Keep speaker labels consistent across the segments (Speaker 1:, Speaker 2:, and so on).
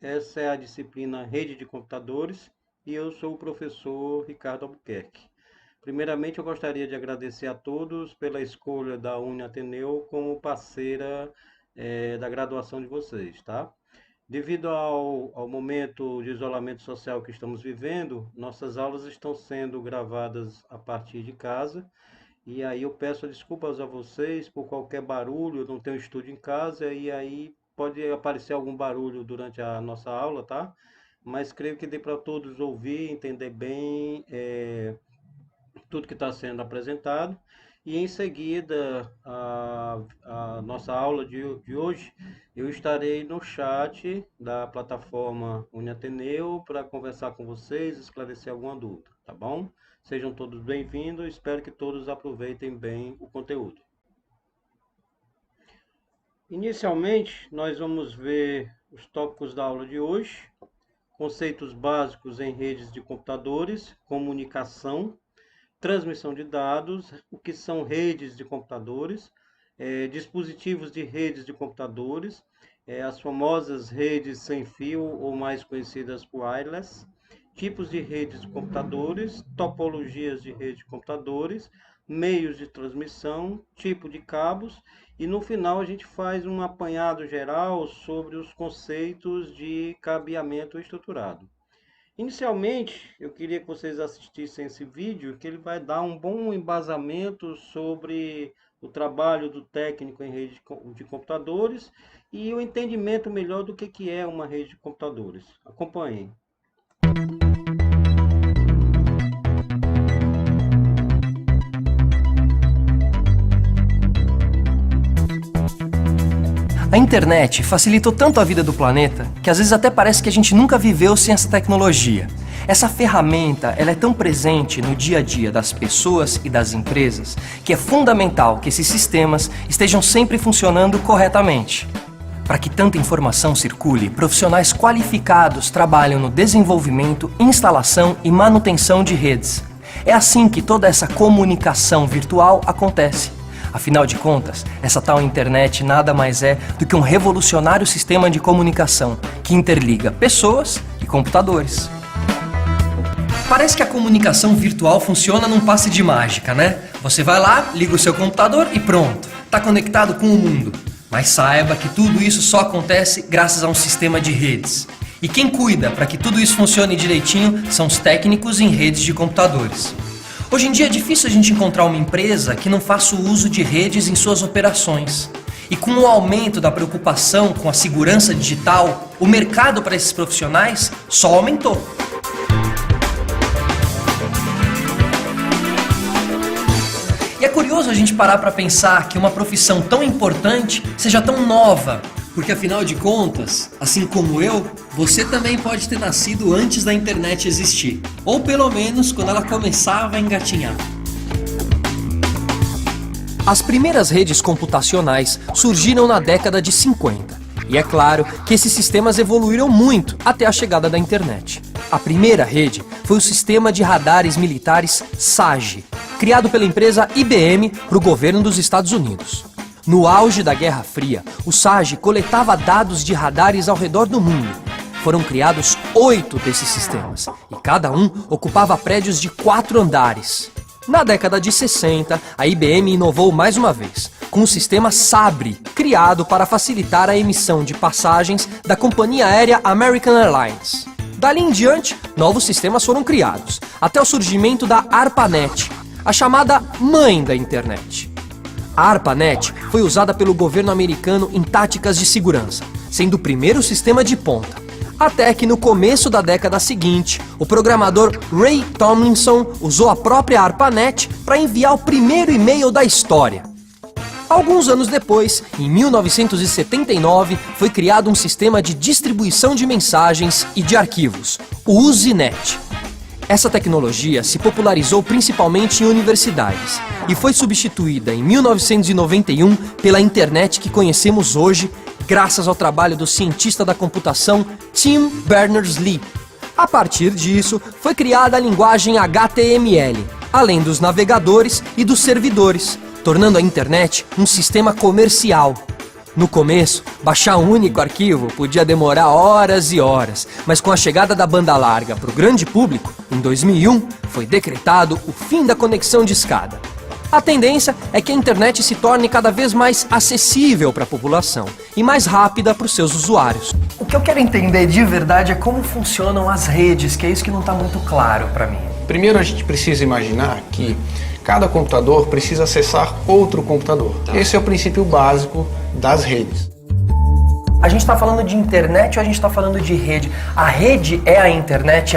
Speaker 1: Essa é a disciplina Rede de Computadores e eu sou o professor Ricardo Albuquerque. Primeiramente, eu gostaria de agradecer a todos pela escolha da Uniateneu como parceira da graduação de vocês, tá? Devido ao momento de isolamento social que estamos vivendo, nossas aulas estão sendo gravadas a partir de casa. E aí eu peço desculpas a vocês por qualquer barulho, eu não tenho estúdio em casa, e aí pode aparecer algum barulho durante a nossa aula, tá? Mas creio que dê para todos ouvir, entender bem tudo que está sendo apresentado. E em seguida, a nossa aula de hoje, eu estarei no chat da plataforma Uniateneu para conversar com vocês, esclarecer alguma dúvida, tá bom? Sejam todos bem-vindos, espero que todos aproveitem bem o conteúdo. Inicialmente, nós vamos ver os tópicos da aula de hoje, conceitos básicos em redes de computadores, comunicação, transmissão de dados, o que são redes de computadores, dispositivos de redes de computadores, as famosas redes sem fio ou mais conhecidas por wireless, tipos de redes de computadores, topologias de rede de computadores, meios de transmissão, tipo de cabos e no final a gente faz um apanhado geral sobre os conceitos de cabeamento estruturado. Inicialmente, eu queria que vocês assistissem esse vídeo, que ele vai dar um bom embasamento sobre o trabalho do técnico em rede de computadores e o entendimento melhor do que é uma rede de computadores. Acompanhem.
Speaker 2: A internet facilitou tanto a vida do planeta que às vezes até parece que a gente nunca viveu sem essa tecnologia. Essa ferramenta ela é tão presente no dia a dia das pessoas e das empresas que é fundamental que esses sistemas estejam sempre funcionando corretamente. Para que tanta informação circule, profissionais qualificados trabalham no desenvolvimento, instalação e manutenção de redes. É assim que toda essa comunicação virtual acontece. Afinal de contas, essa tal internet nada mais é do que um revolucionário sistema de comunicação que interliga pessoas e computadores. Parece que a comunicação virtual funciona num passe de mágica, né? Você vai lá, liga o seu computador e pronto, está conectado com o mundo. Mas saiba que tudo isso só acontece graças a um sistema de redes. E quem cuida para que tudo isso funcione direitinho são os técnicos em redes de computadores. Hoje em dia é difícil a gente encontrar uma empresa que não faça o uso de redes em suas operações. E com o aumento da preocupação com a segurança digital, o mercado para esses profissionais só aumentou. E é curioso a gente parar para pensar que uma profissão tão importante seja tão nova. Porque afinal de contas, assim como eu, você também pode ter nascido antes da internet existir. Ou pelo menos quando ela começava a engatinhar. As primeiras redes computacionais surgiram na década de 50. E é claro que esses sistemas evoluíram muito até a chegada da internet. A primeira rede foi o sistema de radares militares SAGE, criado pela empresa IBM para o governo dos Estados Unidos. No auge da Guerra Fria, o SAGE coletava dados de radares ao redor do mundo. Foram criados 8 desses sistemas, e cada um ocupava prédios de 4 andares. Na década de 60, a IBM inovou mais uma vez, com o sistema SABRE, criado para facilitar a emissão de passagens da companhia aérea American Airlines. Dali em diante, novos sistemas foram criados, até o surgimento da ARPANET, a chamada mãe da internet. A ARPANET foi usada pelo governo americano em táticas de segurança, sendo o primeiro sistema de ponta. Até que no começo da década seguinte, o programador Ray Tomlinson usou a própria ARPANET para enviar o primeiro e-mail da história. Alguns anos depois, em 1979, foi criado um sistema de distribuição de mensagens e de arquivos, o Usenet. Essa tecnologia se popularizou principalmente em universidades e foi substituída em 1991 pela internet que conhecemos hoje, graças ao trabalho do cientista da computação Tim Berners-Lee. A partir disso, foi criada a linguagem HTML, além dos navegadores e dos servidores, tornando a internet um sistema comercial. No começo, baixar um único arquivo podia demorar horas e horas, mas com a chegada da banda larga para o grande público, em 2001, foi decretado o fim da conexão de escada. A tendência é que a internet se torne cada vez mais acessível para a população e mais rápida para os seus usuários. O que eu quero entender de verdade é como funcionam as redes, que é isso que não está muito claro para mim.
Speaker 3: Primeiro a gente precisa imaginar que cada computador precisa acessar outro computador. Esse é o princípio básico das redes.
Speaker 2: A gente está falando de internet ou a gente está falando de rede? A rede é a internet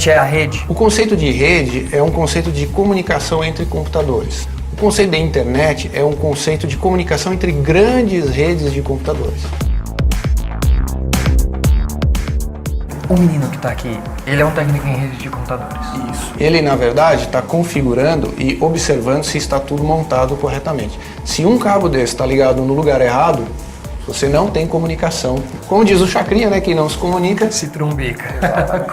Speaker 2: é a rede?
Speaker 3: O conceito de rede é um conceito de comunicação entre computadores. O conceito de internet é um conceito de comunicação entre grandes redes de computadores.
Speaker 2: O menino que está aqui, ele é um técnico em rede de computadores.
Speaker 3: Isso. Ele, na verdade, está configurando e observando se está tudo montado corretamente. Se um cabo desse está ligado no lugar errado, você não tem comunicação. Como diz o Chacrinha, né? Quem não se comunica...
Speaker 2: se trumbica.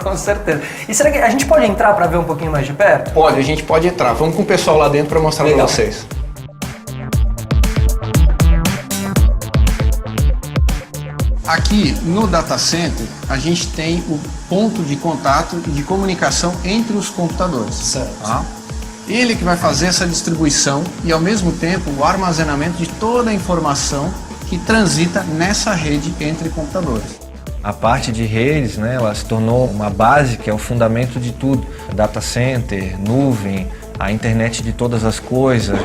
Speaker 2: Com certeza. E será que a gente pode entrar para ver um pouquinho mais de perto?
Speaker 3: Pode, a gente pode entrar. Vamos com o pessoal lá dentro para mostrar para vocês. Aqui no data center, a gente tem o ponto de contato e de comunicação entre os computadores.
Speaker 2: Certo.
Speaker 3: Tá? Ele que vai fazer essa distribuição e, ao mesmo tempo, o armazenamento de toda a informação que transita nessa rede entre computadores.
Speaker 4: A parte de redes, né, ela se tornou uma base que é o fundamento de tudo. Data center, nuvem, a internet de todas as coisas.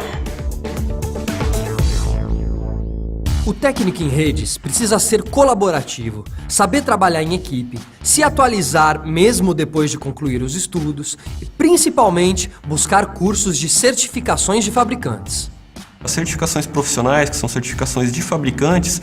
Speaker 2: O técnico em redes precisa ser colaborativo, saber trabalhar em equipe, se atualizar mesmo depois de concluir os estudos e, principalmente, buscar cursos de certificações de fabricantes.
Speaker 5: As certificações profissionais, que são certificações de fabricantes,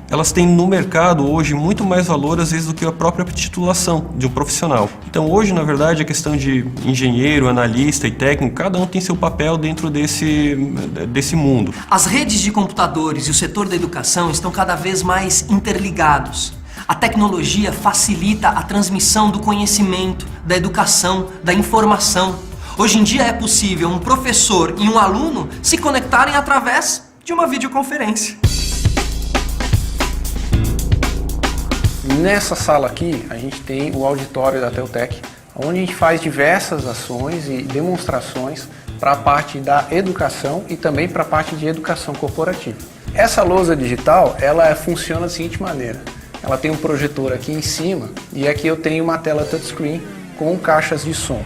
Speaker 5: elas têm no mercado hoje muito mais valor às vezes do que a própria titulação de um profissional. Então hoje, na verdade, a questão de engenheiro, analista e técnico, cada um tem seu papel dentro desse mundo.
Speaker 2: As redes de computadores e o setor da educação estão cada vez mais interligados. A tecnologia facilita a transmissão do conhecimento, da educação, da informação. Hoje em dia é possível um professor e um aluno se conectarem através de uma videoconferência.
Speaker 3: Nessa sala aqui, a gente tem o auditório da Teltec, onde a gente faz diversas ações e demonstrações para a parte da educação e também para a parte de educação corporativa. Essa lousa digital, ela funciona da seguinte maneira. Ela tem um projetor aqui em cima e aqui eu tenho uma tela touchscreen com caixas de som.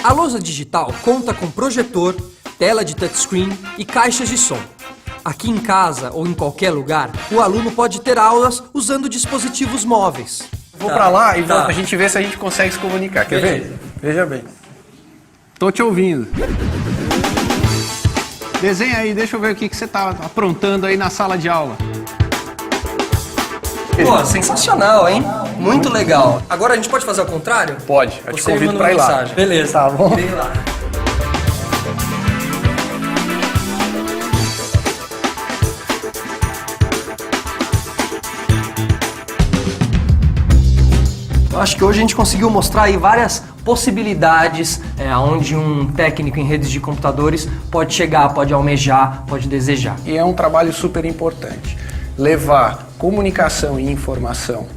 Speaker 2: A lousa digital conta com projetor, tela de touchscreen e caixas de som. Aqui em casa ou em qualquer lugar, o aluno pode ter aulas usando dispositivos móveis.
Speaker 3: Vou para lá e volto, a gente vê se a gente consegue se comunicar. Quer ver? Veja bem. Tô te ouvindo. Desenha aí, deixa eu ver o que você tá aprontando aí na sala de aula.
Speaker 2: Pô, sensacional, hein? Muito legal. Agora a gente pode fazer ao contrário?
Speaker 3: Pode, eu te
Speaker 2: Você
Speaker 3: convido
Speaker 2: manda
Speaker 3: para ir
Speaker 2: uma
Speaker 3: lá.
Speaker 2: mensagem. Beleza.
Speaker 3: Tá bom.
Speaker 2: Vem lá. Eu acho que hoje a gente conseguiu mostrar aí várias possibilidades onde um técnico em redes de computadores pode chegar, pode almejar, pode desejar.
Speaker 3: E é um trabalho super importante. Levar comunicação e informação,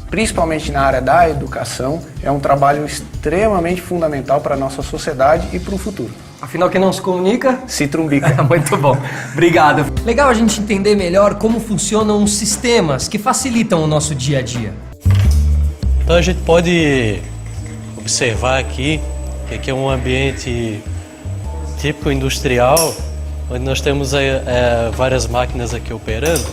Speaker 3: principalmente na área da educação, é um trabalho extremamente fundamental para a nossa sociedade e para o futuro.
Speaker 2: Afinal, quem não se comunica...
Speaker 3: se trumbica.
Speaker 2: Muito bom. Obrigado. Legal a gente entender melhor como funcionam os sistemas que facilitam o nosso dia a dia.
Speaker 6: Então a gente pode observar aqui que aqui é um ambiente típico industrial, onde nós temos várias máquinas aqui operando.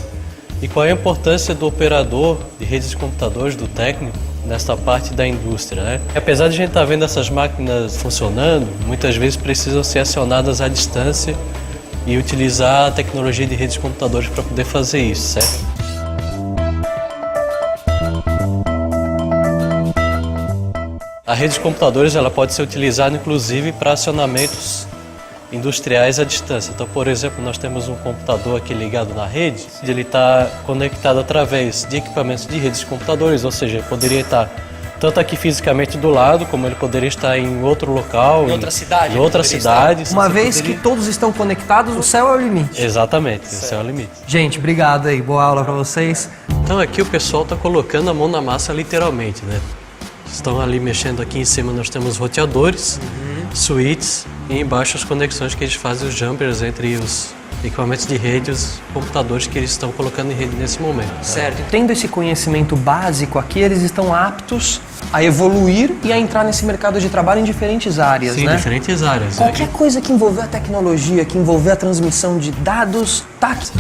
Speaker 6: E qual é a importância do operador de redes de computadores, do técnico, nesta parte da indústria, né? Apesar de a gente estar vendo essas máquinas funcionando, muitas vezes precisam ser acionadas à distância e utilizar a tecnologia de redes de computadores para poder fazer isso, certo? A rede de computadores ela pode ser utilizada inclusive para acionamentos industriais à distância. Então, por exemplo, nós temos um computador aqui ligado na rede, ele está conectado através de equipamentos de redes de computadores, ou seja, poderia estar tanto aqui fisicamente do lado, como ele poderia estar em outro local,
Speaker 2: Em outra cidade.
Speaker 6: em outras cidades.
Speaker 2: Uma
Speaker 6: Você
Speaker 2: vez
Speaker 6: poderia-
Speaker 2: que todos estão conectados, o céu é o limite.
Speaker 6: Exatamente, esse é o limite.
Speaker 2: Gente, obrigado aí. Boa aula pra vocês.
Speaker 6: Então aqui o pessoal está colocando a mão na massa literalmente, né? Estão ali mexendo aqui em cima, nós temos roteadores, switches e embaixo as conexões que eles fazem os jumpers entre os equipamentos de rede e os computadores que eles estão colocando em rede nesse momento.
Speaker 2: Certo. Tendo esse conhecimento básico aqui, eles estão aptos a evoluir e a entrar nesse mercado de trabalho em diferentes áreas,
Speaker 6: Sim,
Speaker 2: né?
Speaker 6: diferentes áreas.
Speaker 2: Qualquer coisa que envolver a tecnologia, que envolver a transmissão de dados, tá aqui.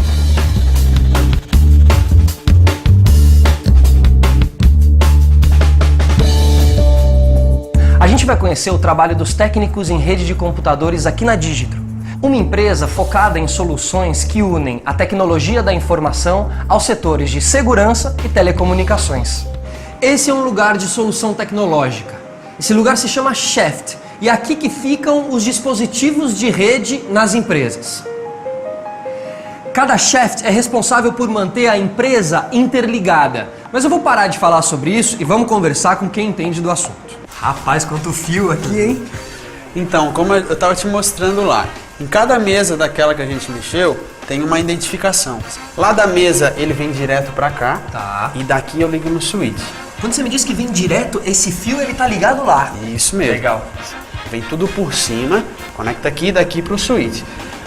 Speaker 2: A gente vai conhecer o trabalho dos técnicos em rede de computadores aqui na Digitro, uma empresa focada em soluções que unem a tecnologia da informação aos setores de segurança e telecomunicações. Esse é um lugar de solução tecnológica. Esse lugar se chama Shaft e é aqui que ficam os dispositivos de rede nas empresas. Cada shaft é responsável por manter a empresa interligada. Mas eu vou parar de falar sobre isso e vamos conversar com quem entende do assunto. Rapaz, quanto fio aqui, hein?
Speaker 7: Então, como eu estava te mostrando lá, em cada mesa daquela que a gente mexeu, tem uma identificação. Lá da mesa ele vem direto para cá,
Speaker 2: Tá.
Speaker 7: e daqui eu ligo no switch.
Speaker 2: Quando você me diz que vem direto, esse fio ele tá ligado lá.
Speaker 7: Isso mesmo.
Speaker 2: Legal.
Speaker 7: Vem tudo por cima, conecta aqui e daqui para o switch.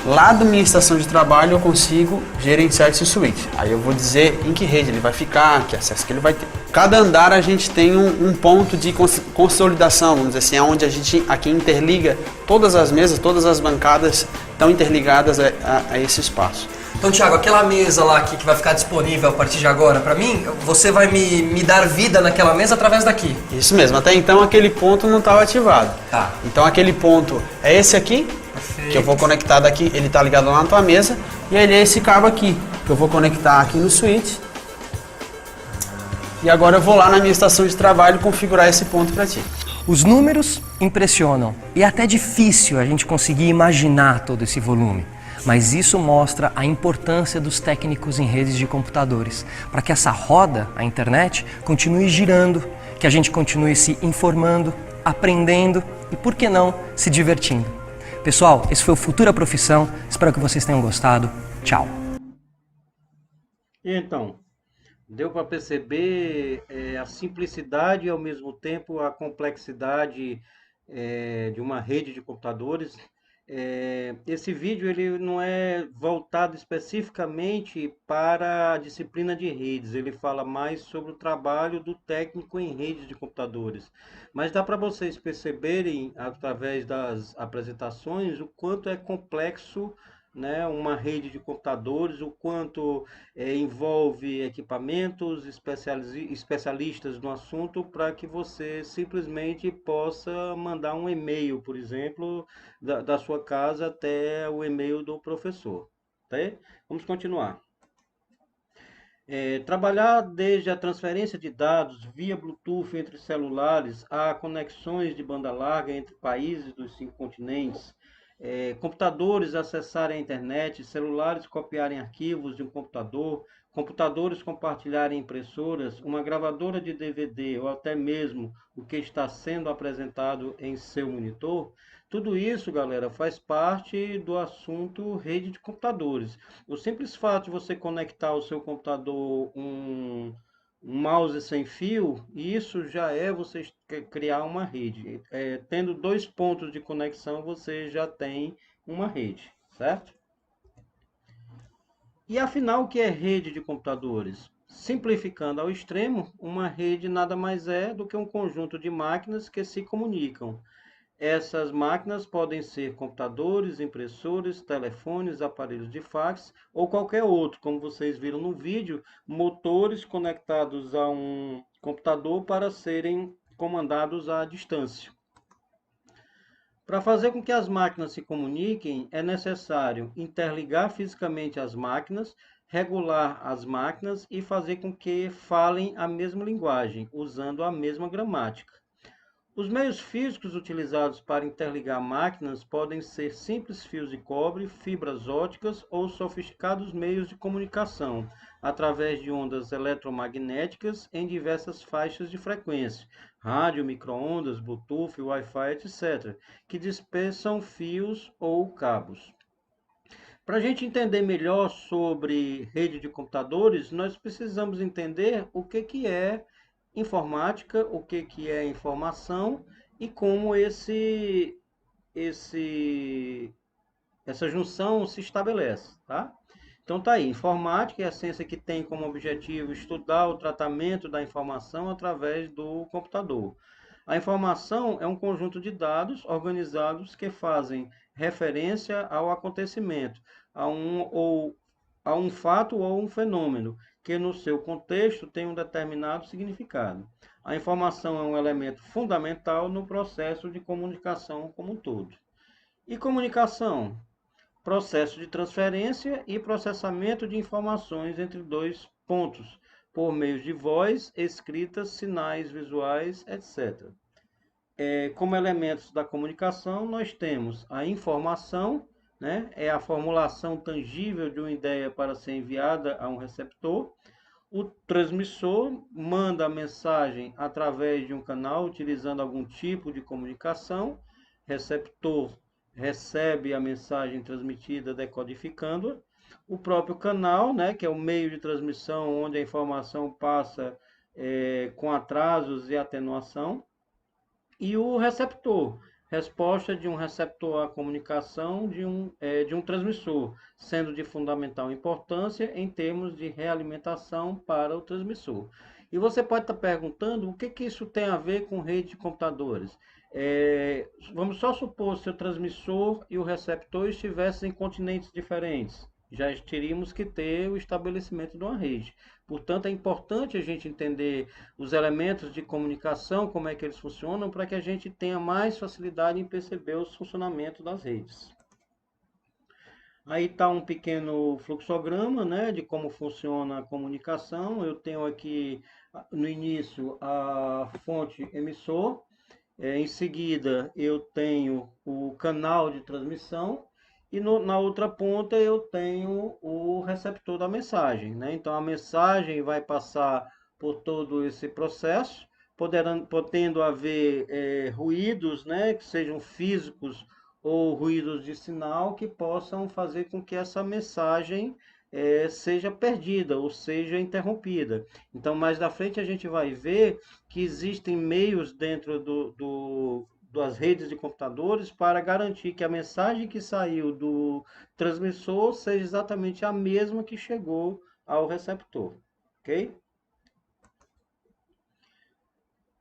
Speaker 7: Lá da minha estação de trabalho eu consigo gerenciar esse switch. Aí eu vou dizer em que rede ele vai ficar, que acesso que ele vai ter. Cada andar a gente tem um ponto de consolidação, vamos dizer assim, onde a gente aqui interliga todas as mesas, todas as bancadas estão interligadas a esse espaço.
Speaker 2: Então, Thiago, aquela mesa lá aqui que vai ficar disponível a partir de agora para mim, você vai me dar vida naquela mesa através daqui.
Speaker 7: Isso mesmo, até então aquele ponto não estava ativado.
Speaker 2: Tá.
Speaker 7: Então aquele ponto é esse aqui, que eu vou conectar daqui, ele está ligado lá na tua mesa, e ele é esse cabo aqui, que eu vou conectar aqui no switch. E agora eu vou lá na minha estação de trabalho configurar esse ponto para ti.
Speaker 2: Os números impressionam e é até difícil a gente conseguir imaginar todo esse volume. Mas isso mostra a importância dos técnicos em redes de computadores, para que essa roda, a internet, continue girando, que a gente continue se informando, aprendendo e, por que não, se divertindo. Pessoal, esse foi o Futura Profissão, espero que vocês tenham gostado. Tchau!
Speaker 1: E então, deu para perceber a simplicidade e ao mesmo tempo a complexidade de uma rede de computadores. Esse vídeo ele não é voltado especificamente para a disciplina de redes, ele fala mais sobre o trabalho do técnico em redes de computadores. Mas dá para vocês perceberem, através das apresentações, o quanto é complexo, né, uma rede de computadores, o quanto envolve equipamentos, especialistas no assunto, para que você simplesmente possa mandar um e-mail, por exemplo, da sua casa até o e-mail do professor. Tá? Vamos continuar. Trabalhar desde a transferência de dados via Bluetooth entre celulares a conexões de banda larga entre países dos 5 continentes, computadores acessarem a internet, celulares copiarem arquivos de um computador, computadores compartilharem impressoras, uma gravadora de DVD ou até mesmo o que está sendo apresentado em seu monitor. Tudo isso, galera, faz parte do assunto rede de computadores. O simples fato de você conectar ao seu computador um mouse sem fio, isso já é você criar uma rede. Tendo 2 pontos de conexão, você já tem uma rede, certo? E afinal, o que é rede de computadores? Simplificando ao extremo, uma rede nada mais é do que um conjunto de máquinas que se comunicam. Essas máquinas podem ser computadores, impressores, telefones, aparelhos de fax ou qualquer outro, como vocês viram no vídeo, motores conectados a um computador para serem comandados à distância. Para fazer com que as máquinas se comuniquem, é necessário interligar fisicamente as máquinas, regular as máquinas e fazer com que falem a mesma linguagem, usando a mesma gramática. Os meios físicos utilizados para interligar máquinas podem ser simples fios de cobre, fibras óticas ou sofisticados meios de comunicação, através de ondas eletromagnéticas em diversas faixas de frequência, rádio, micro-ondas, Bluetooth, Wi-Fi, etc., que dispersam fios ou cabos. Para a gente entender melhor sobre rede de computadores, nós precisamos entender o que é informática, o que é informação e como essa junção se estabelece, tá? Então tá aí, informática é a ciência que tem como objetivo estudar o tratamento da informação através do computador. A informação é um conjunto de dados organizados que fazem referência ao acontecimento, a um fato ou um fenômeno, que no seu contexto tem um determinado significado. A informação é um elemento fundamental no processo de comunicação como um todo. E comunicação? Processo de transferência e processamento de informações entre dois pontos, por meio de voz, escrita, sinais visuais, etc. Como elementos da comunicação, nós temos a informação, né? É a formulação tangível de uma ideia para ser enviada a um receptor. O transmissor manda a mensagem através de um canal utilizando algum tipo de comunicação. Receptor recebe a mensagem transmitida decodificando-a. O próprio canal, né, que é o meio de transmissão onde a informação passa com atrasos e atenuação. E o receptor, resposta de um receptor à comunicação de um transmissor, sendo de fundamental importância em termos de realimentação para o transmissor. E você pode estar perguntando o que isso tem a ver com rede de computadores. Vamos só supor se o transmissor e o receptor estivessem em continentes diferentes. Já teríamos que ter o estabelecimento de uma rede. Portanto, é importante a gente entender os elementos de comunicação, como é que eles funcionam, para que a gente tenha mais facilidade em perceber os funcionamentos das redes. Aí está um pequeno fluxograma, né, de como funciona a comunicação. Eu tenho aqui no início a fonte emissor, em seguida eu tenho o canal de transmissão, e na outra ponta eu tenho o receptor da mensagem, né? Então a mensagem vai passar por todo esse processo, podendo haver ruídos, né, que sejam físicos ou ruídos de sinal que possam fazer com que essa mensagem seja perdida ou seja interrompida. Então mais da frente a gente vai ver que existem meios dentro das redes de computadores para garantir que a mensagem que saiu do transmissor seja exatamente a mesma que chegou ao receptor, ok?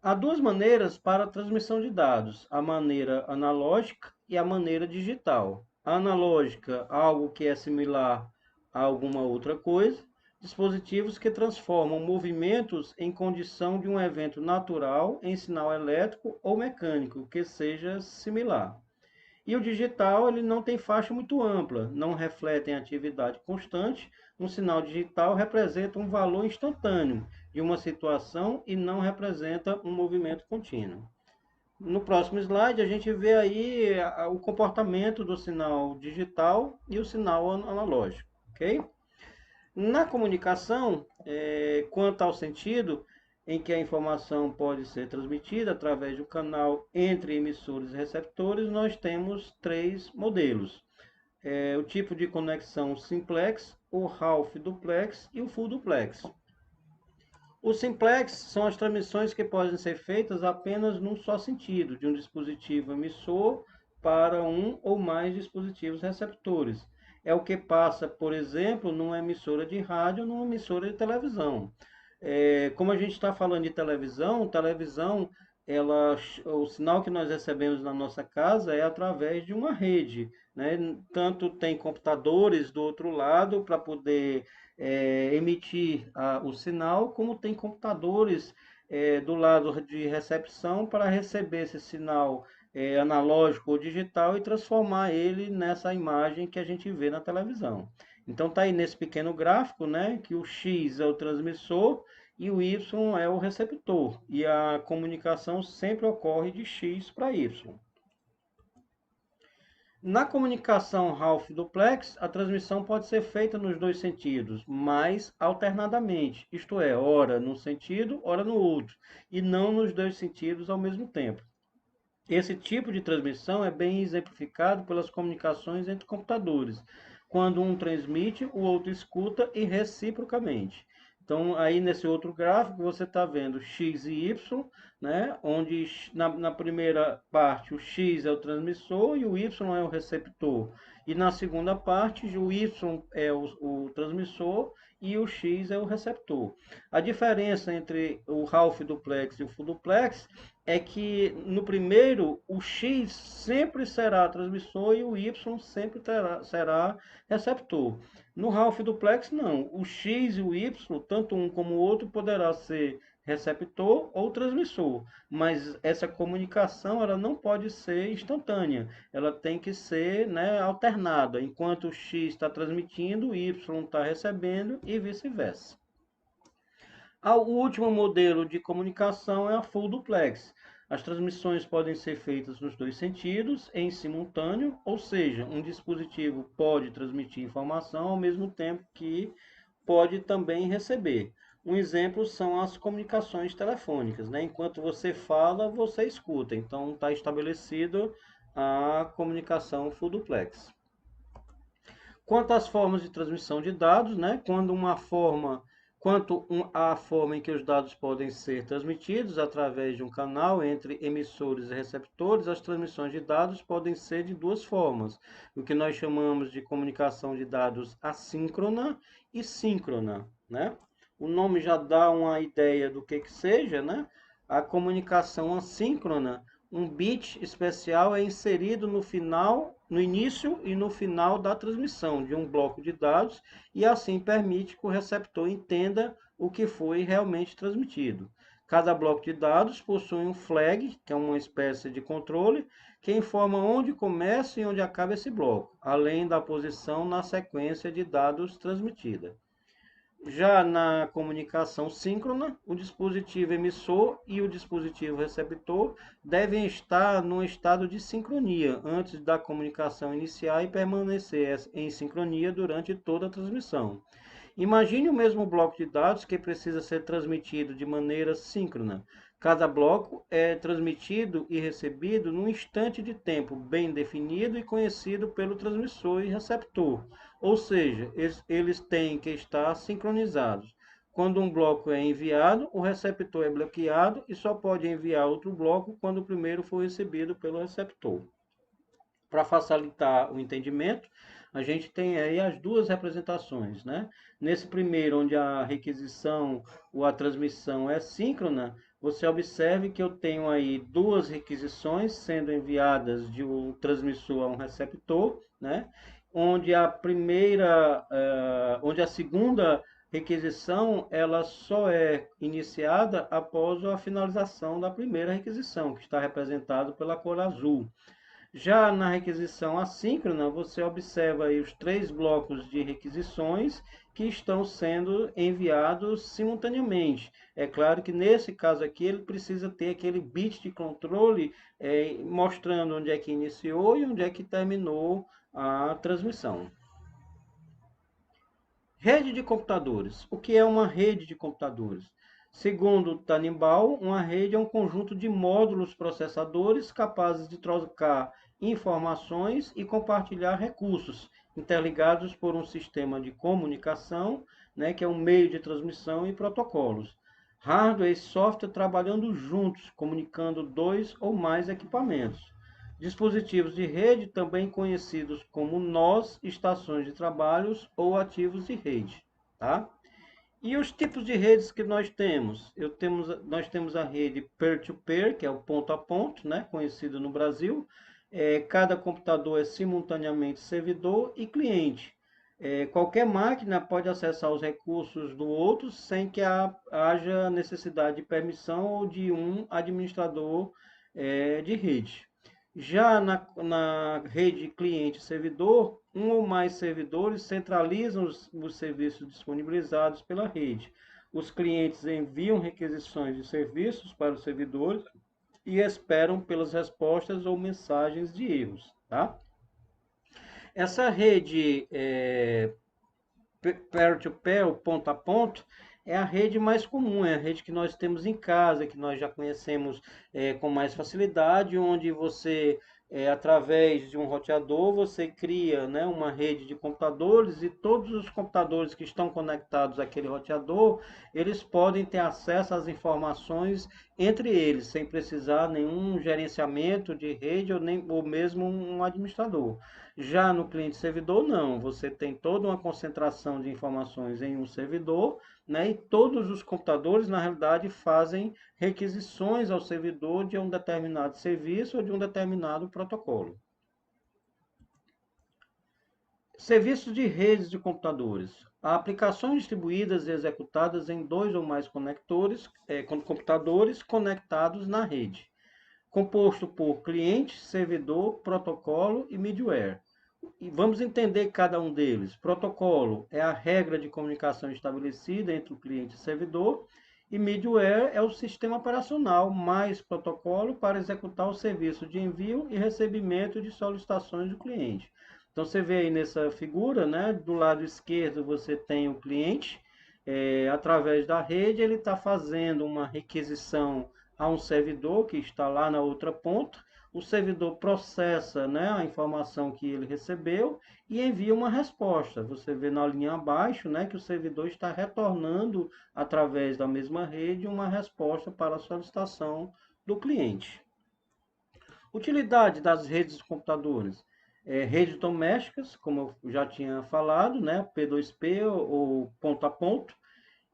Speaker 1: Há duas maneiras para a transmissão de dados, a maneira analógica e a maneira digital. A analógica, algo que é similar a alguma outra coisa, dispositivos que transformam movimentos em condição de um evento natural em sinal elétrico ou mecânico, que seja similar. E o digital, ele não tem faixa muito ampla, não reflete em atividade constante. Um sinal digital representa um valor instantâneo de uma situação e não representa um movimento contínuo. No próximo slide, a gente vê aí o comportamento do sinal digital e o sinal analógico, ok? Na comunicação, quanto ao sentido em que a informação pode ser transmitida através de um canal entre emissores e receptores, nós temos três modelos. O tipo de conexão simplex, o half duplex e o full duplex. O simplex são as transmissões que podem ser feitas apenas num só sentido, de um dispositivo emissor para um ou mais dispositivos receptores. É o que passa, por exemplo, numa emissora de rádio ou numa emissora de televisão. Como a gente está falando de televisão, o sinal que nós recebemos na nossa casa é através de uma rede, né? Tanto tem computadores do outro lado para poder emitir o sinal, como tem computadores do lado de recepção para receber esse sinal analógico ou digital e transformar ele nessa imagem que a gente vê na televisão. Então está aí nesse pequeno gráfico, né, que o X é o transmissor e o Y é o receptor, e a comunicação sempre ocorre de X para Y. Na comunicação Ralph-Duplex, a transmissão pode ser feita nos dois sentidos, mas alternadamente, isto é, ora num sentido, ora no outro, e não nos dois sentidos ao mesmo tempo. Esse tipo de transmissão é bem exemplificado pelas comunicações entre computadores, quando um transmite, o outro escuta e reciprocamente. Então, aí nesse outro gráfico, você está vendo X e Y, né? Onde na primeira parte o X é o transmissor e o Y é o receptor. E na segunda parte, o Y é o transmissor e o X é o receptor. A diferença entre o Ralph Duplex e o Full Duplex é que no primeiro o X sempre será transmissor e o Y sempre será receptor. No Ralph Duplex não, o X e o Y, tanto um como o outro, poderá ser receptor ou transmissor, mas essa comunicação ela não pode ser instantânea, ela tem que ser, né, alternada, enquanto o X está transmitindo, o Y está recebendo e vice-versa. O último modelo de comunicação é a Full Duplex. As transmissões podem ser feitas nos dois sentidos, em simultâneo, ou seja, um dispositivo pode transmitir informação ao mesmo tempo que pode também receber. Um exemplo são as comunicações telefônicas, né? Enquanto você fala, você escuta. Então, está estabelecido a comunicação Full Duplex. Quanto às formas de transmissão de dados, né? Quanto à forma em que os dados podem ser transmitidos através de um canal entre emissores e receptores, as transmissões de dados podem ser de duas formas, o que nós chamamos de comunicação de dados assíncrona e síncrona, né? O nome já dá uma ideia do que seja, né? A comunicação assíncrona, um bit especial é inserido no início e no final da transmissão de um bloco de dados e assim permite que o receptor entenda o que foi realmente transmitido. Cada bloco de dados possui um flag, que é uma espécie de controle, que informa onde começa e onde acaba esse bloco, além da posição na sequência de dados transmitida. Já na comunicação síncrona, o dispositivo emissor e o dispositivo receptor devem estar num estado de sincronia antes da comunicação iniciar e permanecer em sincronia durante toda a transmissão. Imagine o mesmo bloco de dados que precisa ser transmitido de maneira síncrona. Cada bloco é transmitido e recebido num instante de tempo bem definido e conhecido pelo transmissor e receptor, ou seja, eles têm que estar sincronizados. Quando um bloco é enviado, o receptor é bloqueado e só pode enviar outro bloco quando o primeiro for recebido pelo receptor. Para facilitar o entendimento, a gente tem aí as duas representações, né? Nesse primeiro, onde a requisição ou a transmissão é síncrona, você observe que eu tenho aí duas requisições sendo enviadas de um transmissor a um receptor, né? Onde a segunda requisição ela só é iniciada após a finalização da primeira requisição, que está representado pela cor azul. Já na requisição assíncrona, você observa aí os três blocos de requisições que estão sendo enviados simultaneamente. É claro que nesse caso aqui ele precisa ter aquele bit de controle mostrando onde é que iniciou e onde é que terminou a transmissão. Rede de computadores. O que é uma rede de computadores? Segundo Tannenbaum, uma rede é um conjunto de módulos processadores capazes de trocar informações e compartilhar recursos, interligados por um sistema de comunicação, né, que é um meio de transmissão e protocolos. Hardware e software trabalhando juntos, comunicando dois ou mais equipamentos. Dispositivos de rede, também conhecidos como nós, estações de trabalhos ou ativos de rede. Tá? E os tipos de redes que nós temos? Nós temos a rede peer-to-peer, que é o ponto a ponto, né, conhecido no Brasil. Cada computador é simultaneamente servidor e cliente. Qualquer máquina pode acessar os recursos do outro sem que haja necessidade de permissão ou de um administrador de rede. Já na rede cliente-servidor, um ou mais servidores centralizam os serviços disponibilizados pela rede. Os clientes enviam requisições de serviços para os servidores e esperam pelas respostas ou mensagens de erros, tá? Essa rede peer-to-peer, o ponto a ponto, é a rede mais comum, é a rede que nós temos em casa, que nós já conhecemos com mais facilidade, onde você, através de um roteador, você cria, né, uma rede de computadores e todos os computadores que estão conectados àquele roteador, eles podem ter acesso às informações entre eles, sem precisar nenhum gerenciamento de rede ou mesmo um administrador. Já no cliente-servidor, não. Você tem toda uma concentração de informações em um servidor, né? E todos os computadores, na realidade, fazem requisições ao servidor de um determinado serviço ou de um determinado protocolo. Serviços de redes de computadores. Há aplicações distribuídas e executadas em 2 ou mais computadores conectados na rede, composto por cliente, servidor, protocolo e middleware. E vamos entender cada um deles. Protocolo é a regra de comunicação estabelecida entre o cliente e o servidor, e middleware é o sistema operacional mais protocolo para executar o serviço de envio e recebimento de solicitações do cliente. Então você vê aí nessa figura, né, do lado esquerdo você tem o cliente, através da rede ele está fazendo uma requisição a um servidor que está lá na outra ponta. O servidor processa, né, a informação que ele recebeu e envia uma resposta. Você vê na linha abaixo, né, que o servidor está retornando, através da mesma rede, uma resposta para a solicitação do cliente. Utilidade das redes de computadores. Redes domésticas, como eu já tinha falado, né, P2P ou ponto a ponto,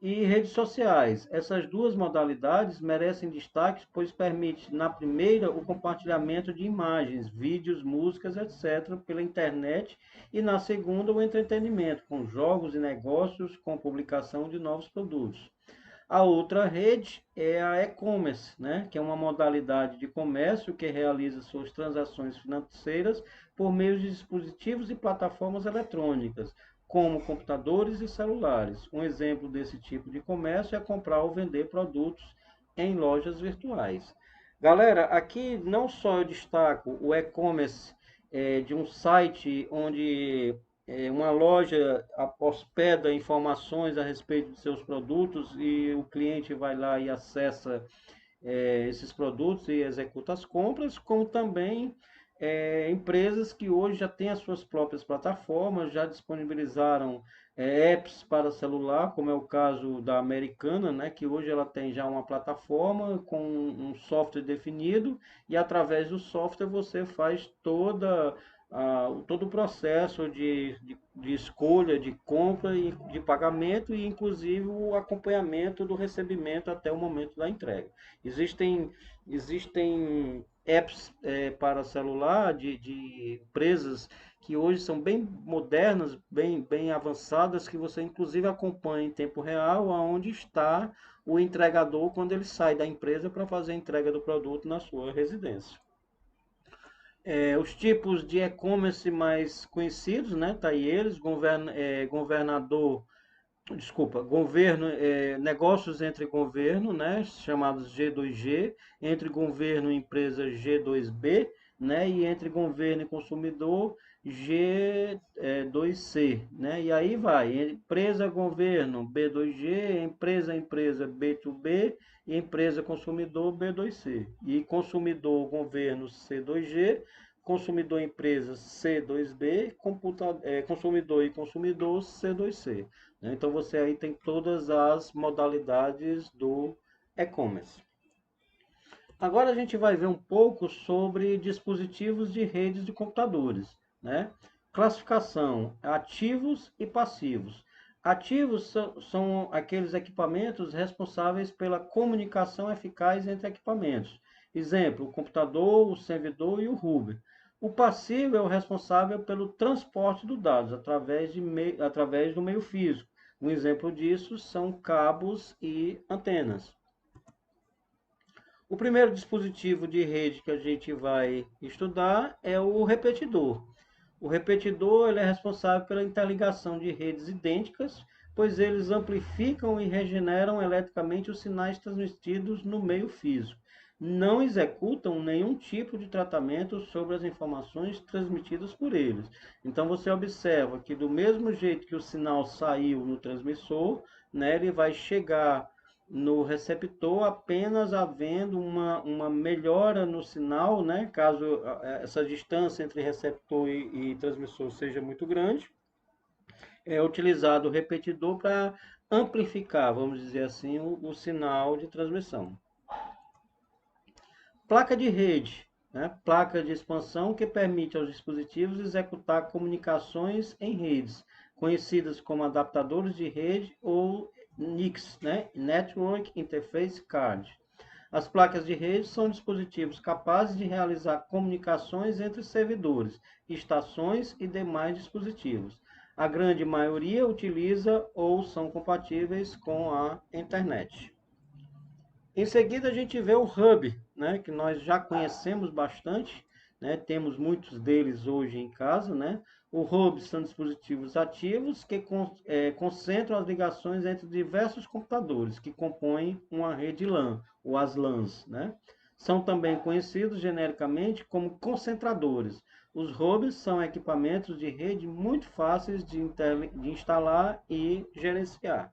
Speaker 1: e redes sociais. Essas duas modalidades merecem destaque, pois permite, na primeira, o compartilhamento de imagens, vídeos, músicas, etc., pela internet, e na segunda, o entretenimento, com jogos e negócios, com publicação de novos produtos. A outra rede é a e-commerce, né, que é uma modalidade de comércio que realiza suas transações financeiras por meio de dispositivos e plataformas eletrônicas, como computadores e celulares. Um exemplo desse tipo de comércio é comprar ou vender produtos em lojas virtuais. Galera, aqui não só eu destaco o e-commerce de um site onde uma loja hospeda informações a respeito de seus produtos e o cliente vai lá e acessa esses produtos e executa as compras, como também empresas que hoje já têm as suas próprias plataformas, já disponibilizaram apps para celular, como é o caso da Americana, né, que hoje ela tem já uma plataforma com um software definido e através do software você faz todo o processo de escolha, de compra e de pagamento e inclusive o acompanhamento do recebimento até o momento da entrega. Existem apps para celular de empresas que hoje são bem modernas, bem avançadas, que você inclusive acompanha em tempo real aonde está o entregador quando ele sai da empresa para fazer a entrega do produto na sua residência. Os tipos de e-commerce mais conhecidos, né? Tá aí eles, negócios entre governo, né, chamados G2G, entre governo e empresa G2B, né, e entre governo e consumidor G2C, né, e aí vai, empresa-governo B2G, empresa-empresa B2B e empresa-consumidor B2C, e consumidor-governo C2G, consumidor-empresa C2B, consumidor e consumidor C2C. Então você aí tem todas as modalidades do e-commerce. Agora a gente vai ver um pouco sobre dispositivos de redes de computadores, né? Classificação, ativos e passivos. Ativos são aqueles equipamentos responsáveis pela comunicação eficaz entre equipamentos. Exemplo, o computador, o servidor e o router. O passivo é o responsável pelo transporte dos dados através do meio físico. Um exemplo disso são cabos e antenas. O primeiro dispositivo de rede que a gente vai estudar é o repetidor. O repetidor ele é responsável pela interligação de redes idênticas pois eles amplificam e regeneram eletricamente os sinais transmitidos no meio físico. Não executam nenhum tipo de tratamento sobre as informações transmitidas por eles. Então você observa que do mesmo jeito que o sinal saiu no transmissor, né, ele vai chegar no receptor apenas havendo uma melhora no sinal, né, caso essa distância entre receptor e transmissor seja muito grande. É utilizado o repetidor para amplificar, vamos dizer assim, o sinal de transmissão. Placa de rede, né? Placa de expansão que permite aos dispositivos executar comunicações em redes, conhecidas como adaptadores de rede ou NICs, né? Network Interface Card. As placas de rede são dispositivos capazes de realizar comunicações entre servidores, estações e demais dispositivos. A grande maioria utiliza ou são compatíveis com a internet. Em seguida, a gente vê o hub, né, que nós já conhecemos bastante, né, temos muitos deles hoje em casa, né. O hub são dispositivos ativos que concentram as ligações entre diversos computadores que compõem uma rede LAN, ou as LANs, né. São também conhecidos genericamente como concentradores. Os hubs são equipamentos de rede muito fáceis de instalar e gerenciar.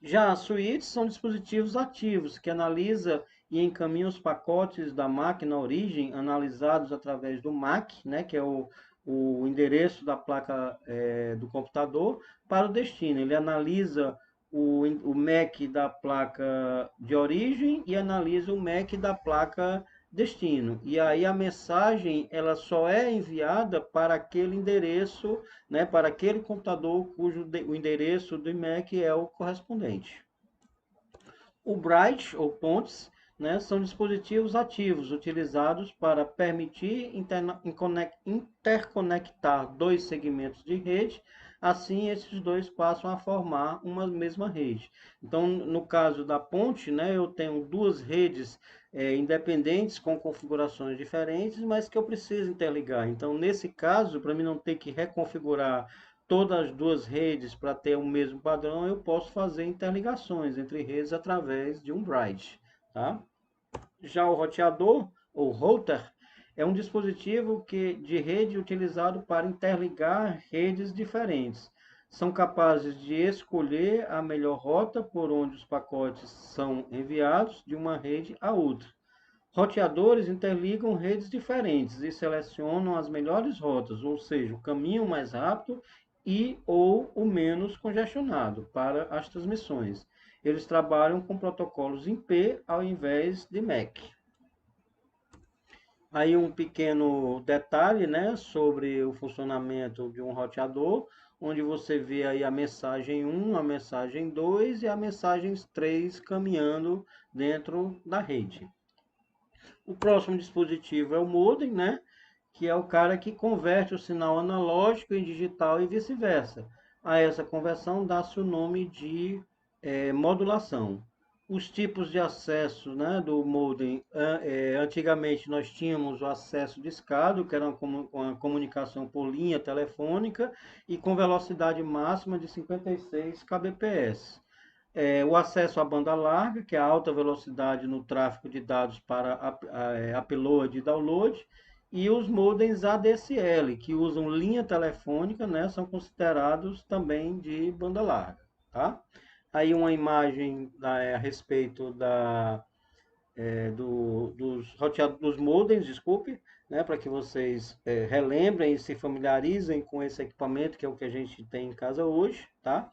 Speaker 1: Já as suítes são dispositivos ativos que analisam e encaminham os pacotes da máquina origem, analisados através do MAC, né, que é o endereço da placa do computador, para o destino. Ele analisa o MAC da placa de origem e analisa o MAC da placa destino. E aí a mensagem ela só é enviada para aquele endereço, né, para aquele computador cujo o endereço do MAC é o correspondente. O Bridge ou pontes, né, são dispositivos ativos utilizados para permitir interconectar dois segmentos de rede. Assim, esses dois passam a formar uma mesma rede. Então, no caso da ponte, né, eu tenho duas redes independentes com configurações diferentes, mas que eu preciso interligar. Então, nesse caso, para mim não ter que reconfigurar todas as duas redes para ter o mesmo padrão, eu posso fazer interligações entre redes através de um bridge, tá? Já o roteador, ou router, é um dispositivo de rede utilizado para interligar redes diferentes. São capazes de escolher a melhor rota por onde os pacotes são enviados de uma rede a outra. Roteadores interligam redes diferentes e selecionam as melhores rotas, ou seja, o caminho mais rápido ou o menos congestionado para as transmissões. Eles trabalham com protocolos em P ao invés de MAC. Aí um pequeno detalhe, né, sobre o funcionamento de um roteador, onde você vê aí a mensagem 1, a mensagem 2 e a mensagem 3 caminhando dentro da rede. O próximo dispositivo é o modem, né, que é o cara que converte o sinal analógico em digital e vice-versa. A essa conversão dá-se o nome de modulação. Os tipos de acesso, né, do modem, antigamente nós tínhamos o acesso discado, que era uma comunicação por linha telefônica e com velocidade máxima de 56 kbps. O acesso à banda larga, que é a alta velocidade no tráfego de dados para upload e download, e os modems ADSL, que usam linha telefônica, né, são considerados também de banda larga, tá? Aí uma imagem a respeito dos modems, desculpe, né, para que vocês relembrem e se familiarizem com esse equipamento, que é o que a gente tem em casa hoje, tá?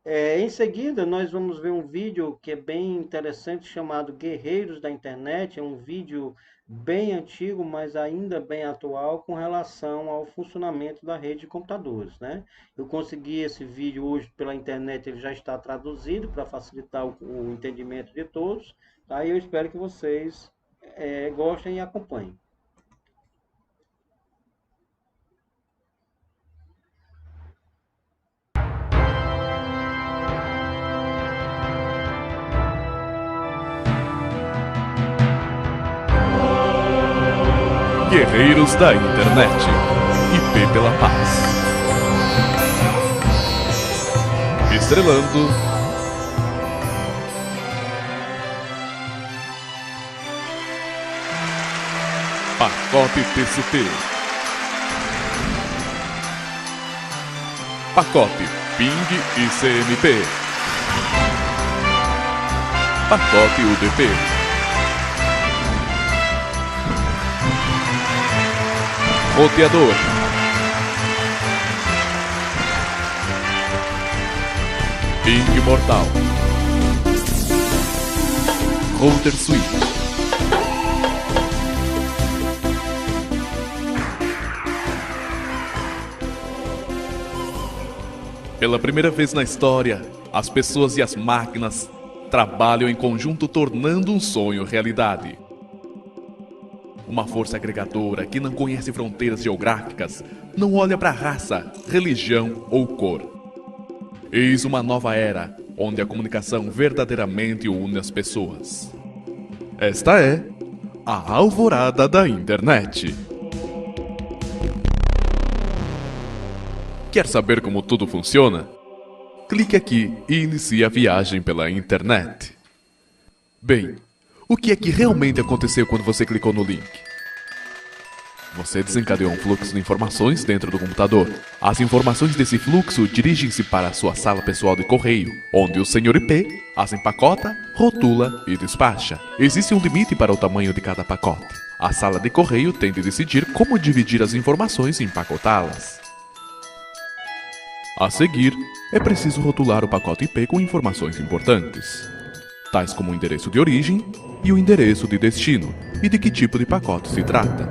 Speaker 1: Em seguida, nós vamos ver um vídeo que é bem interessante, chamado Guerreiros da Internet. É um vídeo bem antigo, mas ainda bem atual, com relação ao funcionamento da rede de computadores, né? Eu consegui esse vídeo hoje pela internet, ele já está traduzido para facilitar o entendimento de todos, tá? E eu espero que vocês gostem e acompanhem.
Speaker 8: Guerreiros da Internet. IP pela Paz. estrelando pacote TCP, pacote Ping e CMP, pacote UDP, roteador, Ping Mortal, Router Switch, pela primeira vez na história, as pessoas e as máquinas trabalham em conjunto tornando um sonho realidade. Uma força agregadora que não conhece fronteiras geográficas, não olha para raça, religião ou cor. Eis uma nova era, onde a comunicação verdadeiramente une as pessoas. Esta é a alvorada da internet. Quer saber como tudo funciona? Clique aqui e inicie a viagem pela internet. Bem, o que é que realmente aconteceu quando você clicou no link? Você desencadeou um fluxo de informações dentro do computador. As informações desse fluxo dirigem-se para a sua sala pessoal de correio, onde o senhor IP as empacota, rotula e despacha. Existe um limite para o tamanho de cada pacote. A sala de correio tem de decidir como dividir as informações e empacotá-las. A seguir, é preciso rotular o pacote IP com informações importantes, tais como o endereço de origem e o endereço de destino, e de que tipo de pacote se trata.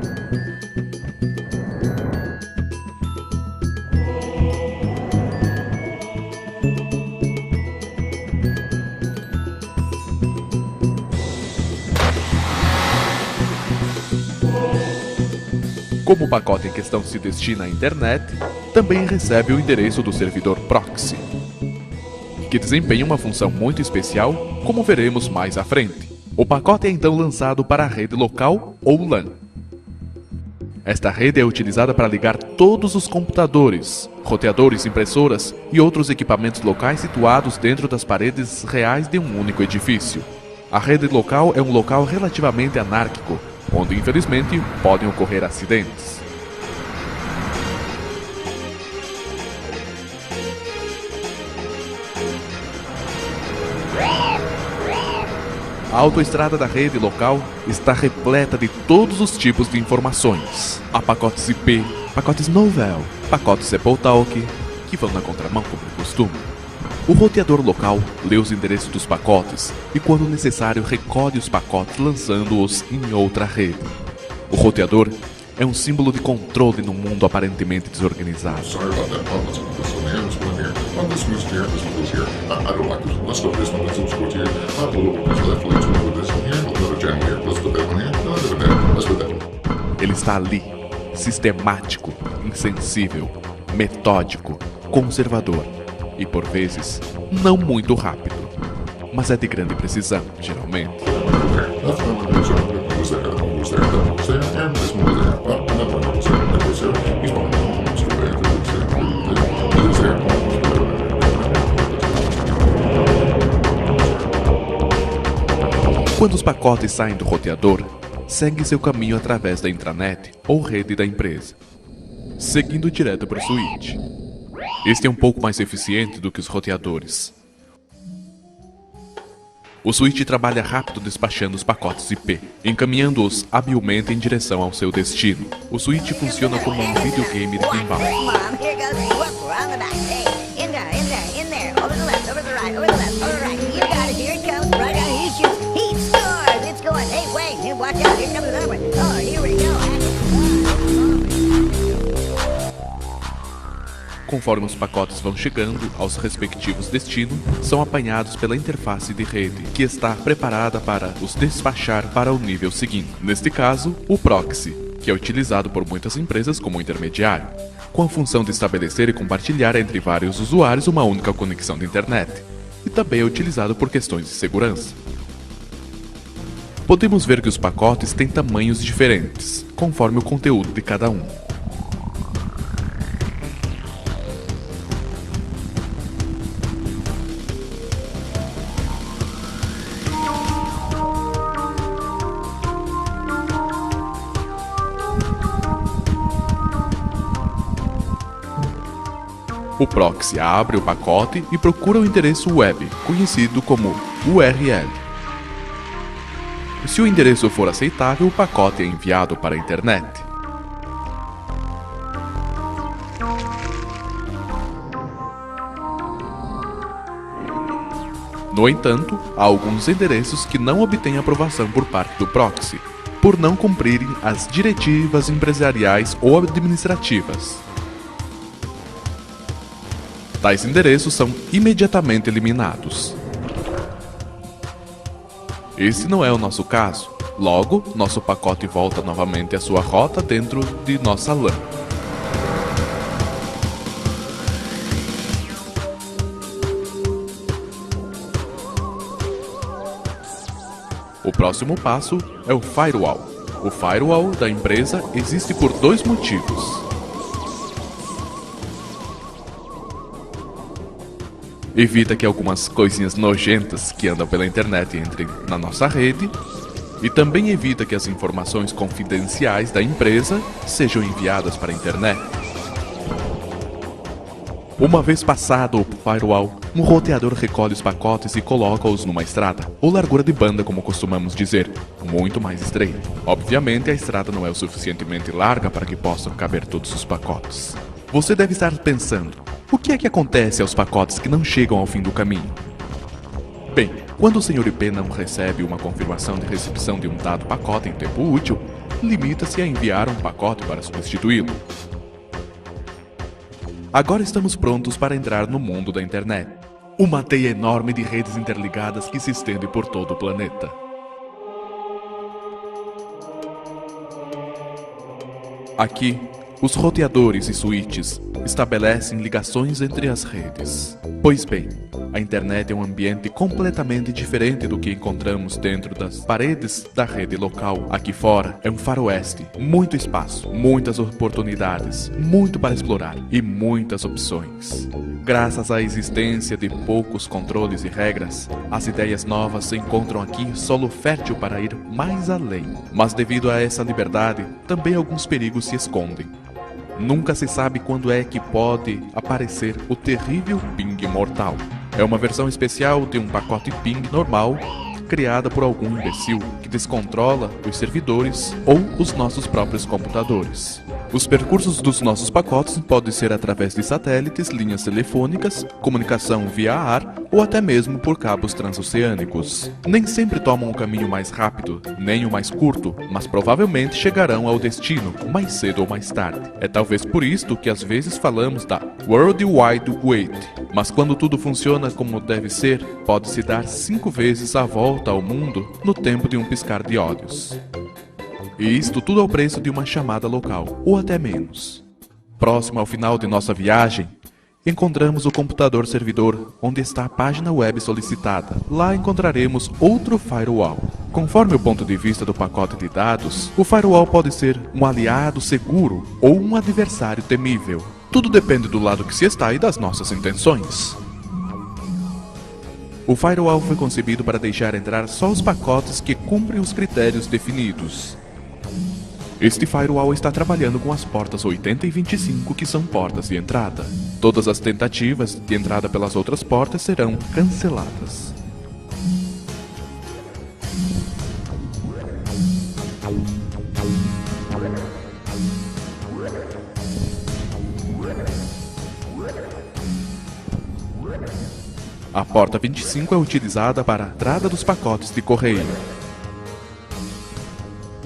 Speaker 8: Como o pacote em questão se destina à internet, também recebe o endereço do servidor proxy, que desempenha uma função muito especial, como veremos mais à frente. O pacote é então lançado para a rede local ou LAN. Esta rede é utilizada para ligar todos os computadores, roteadores, impressoras e outros equipamentos locais situados dentro das paredes reais de um único edifício. A rede local é um local relativamente anárquico, onde infelizmente podem ocorrer acidentes. A autoestrada da rede local está repleta de todos os tipos de informações. Há pacotes IP, pacotes Novell, pacotes AppleTalk, que vão na contramão como de costume. O roteador local lê os endereços dos pacotes e, quando necessário, recolhe os pacotes lançando-os em outra rede. O roteador é um símbolo de controle num mundo aparentemente desorganizado. Ele está ali, sistemático, insensível, metódico, conservador e, por vezes, não muito rápido, mas é de grande precisão, geralmente. Quando os pacotes saem do roteador, seguem seu caminho através da intranet ou rede da empresa, seguindo direto para o switch. Este é um pouco mais eficiente do que os roteadores. O switch trabalha rápido despachando os pacotes IP, encaminhando-os habilmente em direção ao seu destino. O switch funciona como um videogame de pinball. Conforme os pacotes vão chegando aos respectivos destinos, são apanhados pela interface de rede, que está preparada para os despachar para o nível seguinte. Neste caso, o proxy, que é utilizado por muitas empresas como intermediário, com a função de estabelecer e compartilhar entre vários usuários uma única conexão de internet, e também é utilizado por questões de segurança. Podemos ver que os pacotes têm tamanhos diferentes, conforme o conteúdo de cada um. O proxy abre o pacote e procura o endereço web, conhecido como URL. Se o endereço for aceitável, o pacote é enviado para a internet. No entanto, há alguns endereços que não obtêm aprovação por parte do proxy, por não cumprirem as diretivas empresariais ou administrativas. Tais endereços são imediatamente eliminados. Esse não é o nosso caso. Logo, nosso pacote volta novamente à sua rota dentro de nossa LAN. O próximo passo é o firewall. O firewall da empresa existe por dois motivos. Evita que algumas coisinhas nojentas que andam pela internet entrem na nossa rede e também evita que as informações confidenciais da empresa sejam enviadas para a internet. Uma vez passado o firewall, um roteador recolhe os pacotes e coloca-os numa estrada, ou largura de banda como costumamos dizer, muito mais estreita. Obviamente a estrada não é o suficientemente larga para que possam caber todos os pacotes. Você deve estar pensando, o que é que acontece aos pacotes que não chegam ao fim do caminho? Bem, quando o Sr. IP não recebe uma confirmação de recepção de um dado pacote em tempo útil, limita-se a enviar um pacote para substituí-lo. Agora estamos prontos para entrar no mundo da internet. Uma teia enorme de redes interligadas que se estende por todo o planeta. Aqui, os roteadores e switches estabelecem ligações entre as redes. Pois bem, a internet é um ambiente completamente diferente do que encontramos dentro das paredes da rede local. Aqui fora é um faroeste, muito espaço, muitas oportunidades, muito para explorar e muitas opções. Graças à existência de poucos controles e regras, as ideias novas se encontram aqui solo fértil para ir mais além. Mas devido a essa liberdade, também alguns perigos se escondem. Nunca se sabe quando é que pode aparecer o terrível ping mortal. É uma versão especial de um pacote ping normal, criada por algum imbecil que descontrola os servidores ou os nossos próprios computadores. Os percursos dos nossos pacotes podem ser através de satélites, linhas telefônicas, comunicação via ar ou até mesmo por cabos transoceânicos. Nem sempre tomam o caminho mais rápido, nem o mais curto, mas provavelmente chegarão ao destino, mais cedo ou mais tarde. É talvez por isto que às vezes falamos da World Wide Web, mas quando tudo funciona como deve ser, pode-se dar 5 vezes a volta ao mundo no tempo de um piscar de olhos. E isto tudo ao preço de uma chamada local, ou até menos. Próximo ao final de nossa viagem, encontramos o computador servidor, onde está a página web solicitada. Lá encontraremos outro firewall. Conforme o ponto de vista do pacote de dados, o firewall pode ser um aliado seguro ou um adversário temível. Tudo depende do lado que se está e das nossas intenções. O firewall foi concebido para deixar entrar só os pacotes que cumprem os critérios definidos. Este firewall está trabalhando com as portas 80 e 25, que são portas de entrada. Todas as tentativas de entrada pelas outras portas serão canceladas. A porta 25 é utilizada para a entrada dos pacotes de correio.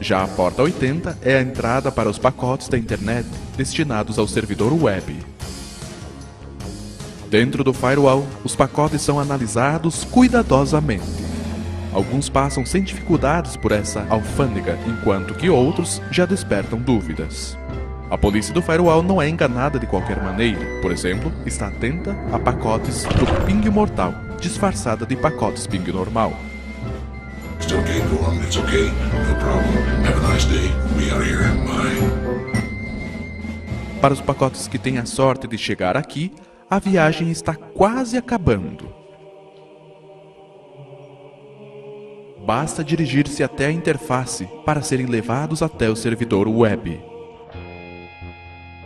Speaker 8: Já a porta 80 é a entrada para os pacotes da internet destinados ao servidor web. Dentro do firewall, os pacotes são analisados cuidadosamente. Alguns passam sem dificuldades por essa alfândega, enquanto que outros já despertam dúvidas. A polícia do firewall não é enganada de qualquer maneira. Por exemplo, está atenta a pacotes do ping mortal, disfarçada de pacotes ping normal.
Speaker 9: It's okay, Gorm. It's okay. No problem. Have a nice day. We are here. Bye.
Speaker 8: Para os pacotes que têm a sorte de chegar aqui, a viagem está quase acabando. Basta dirigir-se até a interface para serem levados até o servidor web.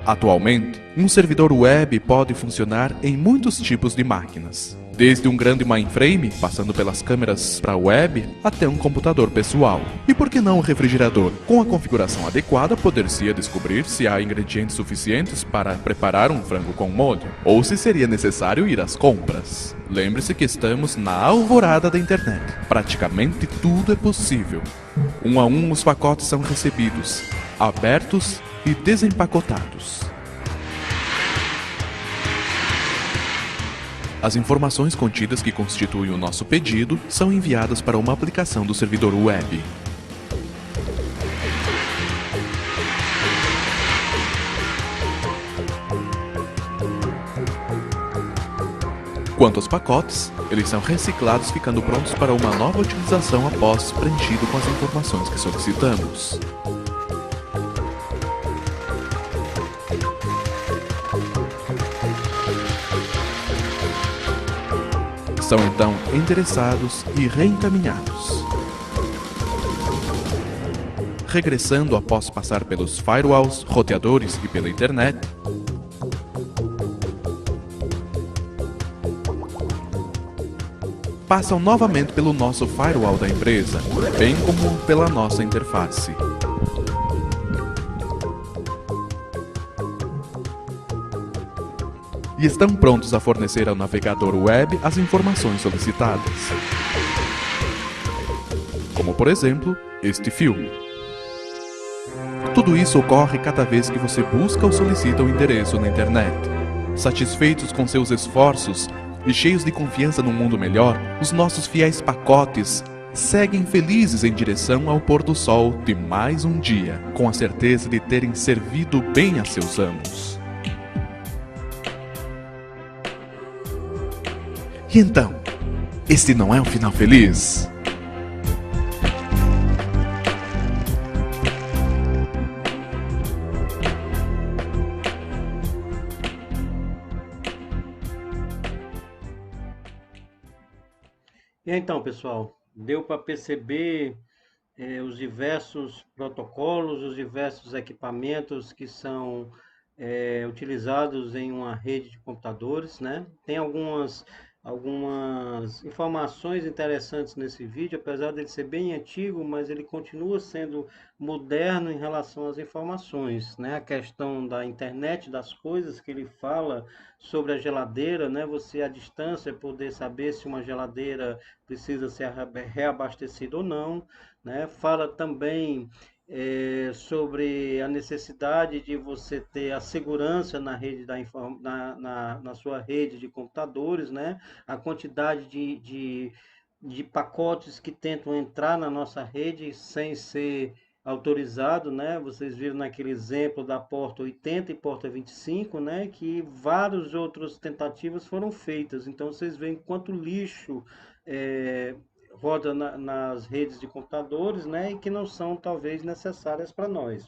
Speaker 8: Atualmente, um servidor web pode funcionar em muitos tipos de máquinas, desde um grande mainframe, passando pelas câmeras para a web, até um computador pessoal. E por que não um refrigerador? Com a configuração adequada, poder-se descobrir se há ingredientes suficientes para preparar um frango com molho, ou se seria necessário ir às compras. Lembre-se que estamos na alvorada da internet. Praticamente tudo é possível. Um a um os pacotes são recebidos, abertos e desempacotados. As informações contidas que constituem o nosso pedido são enviadas para uma aplicação do servidor web. Quanto aos pacotes, eles são reciclados ficando prontos para uma nova utilização após preenchido com as informações que solicitamos. São então endereçados e reencaminhados, regressando após passar pelos firewalls, roteadores e pela internet. Passam novamente pelo nosso firewall da empresa, bem como pela nossa interface. E estão prontos a fornecer ao navegador web as informações solicitadas. Como, por exemplo, este filme. Tudo isso ocorre cada vez que você busca ou solicita um endereço na internet. Satisfeitos com seus esforços e cheios de confiança num mundo melhor, os nossos fiéis pacotes seguem felizes em direção ao pôr do sol de mais um dia, com a certeza de terem servido bem a seus amos. E então, este não é um final feliz?
Speaker 1: E então, pessoal, deu para perceber os diversos protocolos, os diversos equipamentos que são utilizados em uma rede de computadores, né? Tem algumas informações interessantes nesse vídeo, apesar dele ser bem antigo, mas ele continua sendo moderno em relação às informações, né? A questão da internet das coisas, que ele fala sobre a geladeira, né? Você à distância poder saber se uma geladeira precisa ser reabastecida ou não, né? Fala também sobre a necessidade de você ter a segurança na rede na sua rede de computadores, né? A quantidade de pacotes que tentam entrar na nossa rede sem ser autorizado, né? Vocês viram naquele exemplo da porta 80 e porta 25, né? Que várias outras tentativas foram feitas. Então vocês veem quanto lixo roda nas redes de computadores, né, e que não são talvez necessárias para nós.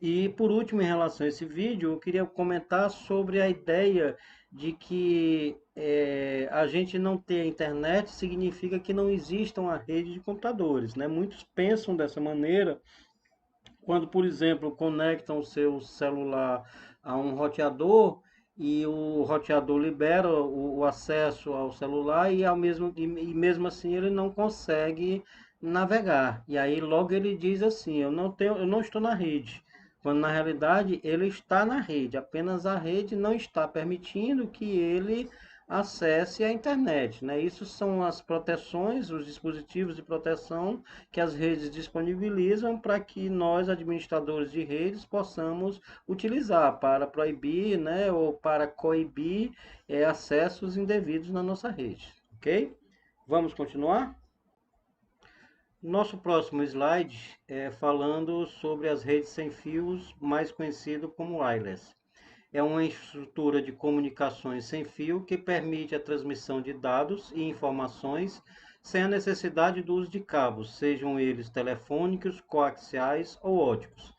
Speaker 1: E por último, em relação a esse vídeo, eu queria comentar sobre a ideia de que a gente não ter a internet significa que não exista uma rede de computadores, né? Muitos pensam dessa maneira quando, por exemplo, conectam o seu celular a um roteador e o roteador libera o acesso ao celular e mesmo assim ele não consegue navegar. E aí logo ele diz assim, eu não estou na rede. Quando na realidade ele está na rede, apenas a rede não está permitindo que ele acesse a internet, né? Isso são as proteções, os dispositivos de proteção que as redes disponibilizam para que nós, administradores de redes, possamos utilizar para proibir, né, ou para coibir acessos indevidos na nossa rede, ok? Vamos continuar? Nosso próximo slide é falando sobre as redes sem fios, mais conhecido como wireless. É uma estrutura de comunicações sem fio que permite a transmissão de dados e informações sem a necessidade do uso de cabos, sejam eles telefônicos, coaxiais ou óticos.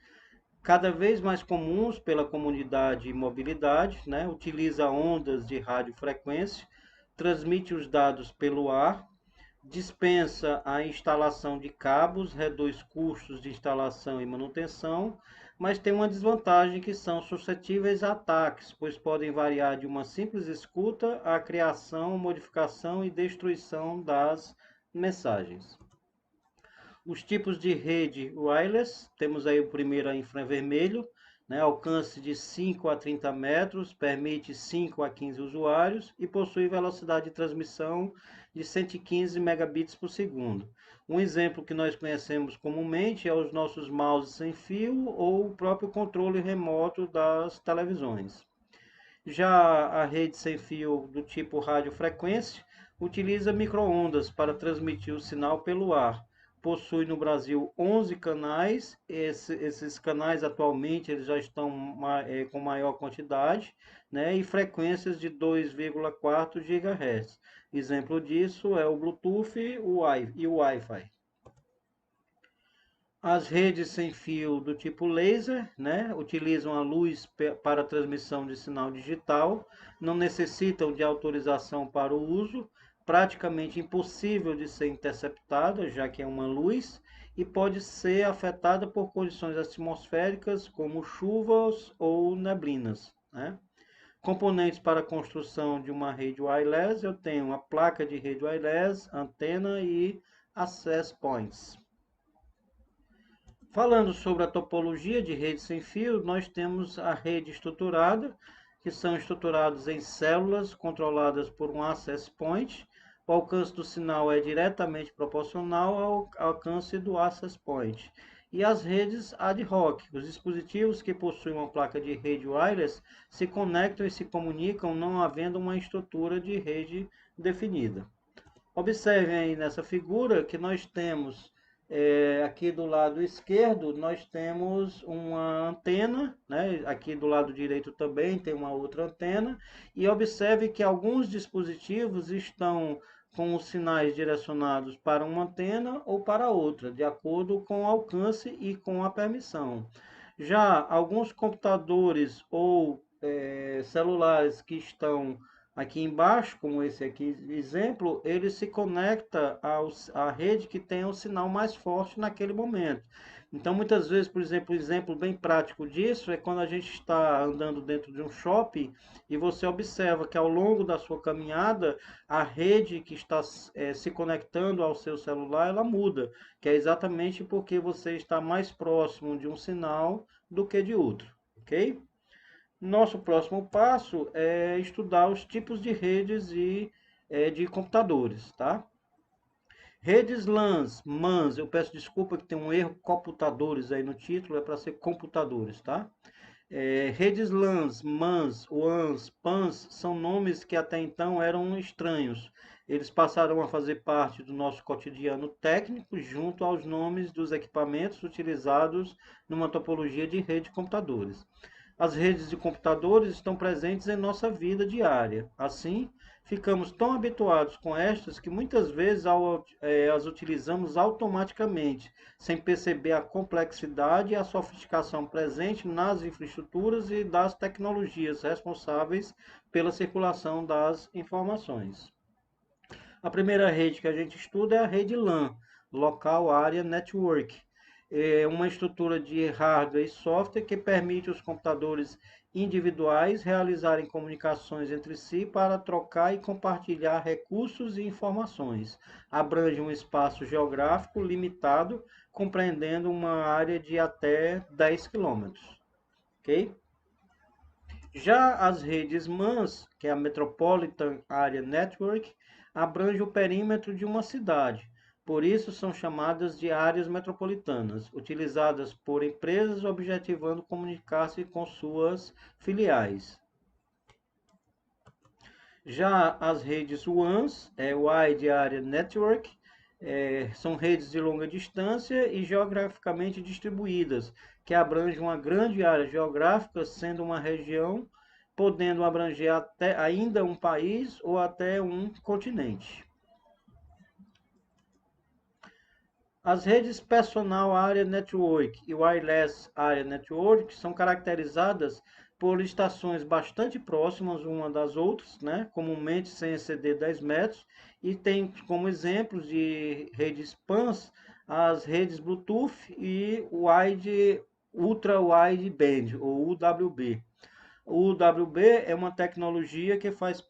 Speaker 1: Cada vez mais comuns pela comunidade e mobilidade, né? Utiliza ondas de radiofrequência, transmite os dados pelo ar, dispensa a instalação de cabos, reduz custos de instalação e manutenção, mas tem uma desvantagem que são suscetíveis a ataques, pois podem variar de uma simples escuta à criação, modificação e destruição das mensagens. Os tipos de rede wireless, temos aí o primeiro a infravermelho, né, alcance de 5 a 30 metros, permite 5 a 15 usuários e possui velocidade de transmissão de 115 megabits por segundo. Um exemplo que nós conhecemos comumente é os nossos mouses sem fio ou o próprio controle remoto das televisões. Já a rede sem fio do tipo radiofrequência utiliza micro-ondas para transmitir o sinal pelo ar. Possui no Brasil 11 canais, esses canais atualmente eles já estão com maior quantidade, né, e frequências de 2,4 GHz. Exemplo disso é o Bluetooth e o Wi-Fi. As redes sem fio do tipo laser, né, utilizam a luz para a transmissão de sinal digital, não necessitam de autorização para o uso, praticamente impossível de ser interceptada, já que é uma luz, e pode ser afetada por condições atmosféricas como chuvas ou neblinas, né? Componentes para a construção de uma rede wireless, eu tenho a placa de rede wireless, antena e access points. Falando sobre a topologia de rede sem fio, nós temos a rede estruturada, que são estruturados em células controladas por um access point. O alcance do sinal é diretamente proporcional ao alcance do access point. E as redes ad hoc, os dispositivos que possuem uma placa de rede wireless se conectam e se comunicam não havendo uma estrutura de rede definida. Observem aí nessa figura que nós temos aqui do lado esquerdo nós temos uma antena, né? Aqui do lado direito também tem uma outra antena, e observe que alguns dispositivos estão com os sinais direcionados para uma antena ou para outra, de acordo com o alcance e com a permissão. Já alguns computadores ou celulares que estão aqui embaixo, como esse aqui exemplo, ele se conecta à rede que tem o sinal mais forte naquele momento. Então, muitas vezes, por exemplo, um exemplo bem prático disso é quando a gente está andando dentro de um shopping e você observa que ao longo da sua caminhada, a rede que está se conectando ao seu celular, ela muda, que é exatamente porque você está mais próximo de um sinal do que de outro, ok? Nosso próximo passo é estudar os tipos de redes e de computadores, tá? Redes MANs, eu peço desculpa que tem um erro, computadores aí no título, é para ser computadores, tá? Redes MANs, WANs, PANs são nomes que até então eram estranhos. Eles passaram a fazer parte do nosso cotidiano técnico junto aos nomes dos equipamentos utilizados numa topologia de rede de computadores. As redes de computadores estão presentes em nossa vida diária. Assim, ficamos tão habituados com estas que muitas vezes as utilizamos automaticamente, sem perceber a complexidade e a sofisticação presente nas infraestruturas e das tecnologias responsáveis pela circulação das informações. A primeira rede que a gente estuda é a rede LAN, Local Area Network. É uma estrutura de hardware e software que permite os computadores individuais realizarem comunicações entre si para trocar e compartilhar recursos e informações. Abrange um espaço geográfico limitado, compreendendo uma área de até 10 km. Ok? Já as redes MANs, que é a Metropolitan Area Network, abrange o perímetro de uma cidade. Por isso são chamadas de áreas metropolitanas, utilizadas por empresas objetivando comunicar-se com suas filiais. Já as redes WANs, Wide Area Network, são redes de longa distância e geograficamente distribuídas, que abrangem uma grande área geográfica, sendo uma região, podendo abranger até ainda um país ou até um continente. As redes Personal Area Network e Wireless Area Network são caracterizadas por estações bastante próximas umas das outras, né? Comumente sem exceder 10 metros, e tem como exemplos de redes PANs as redes Bluetooth e Wide Ultra Wideband, ou UWB. O UWB é uma tecnologia que faz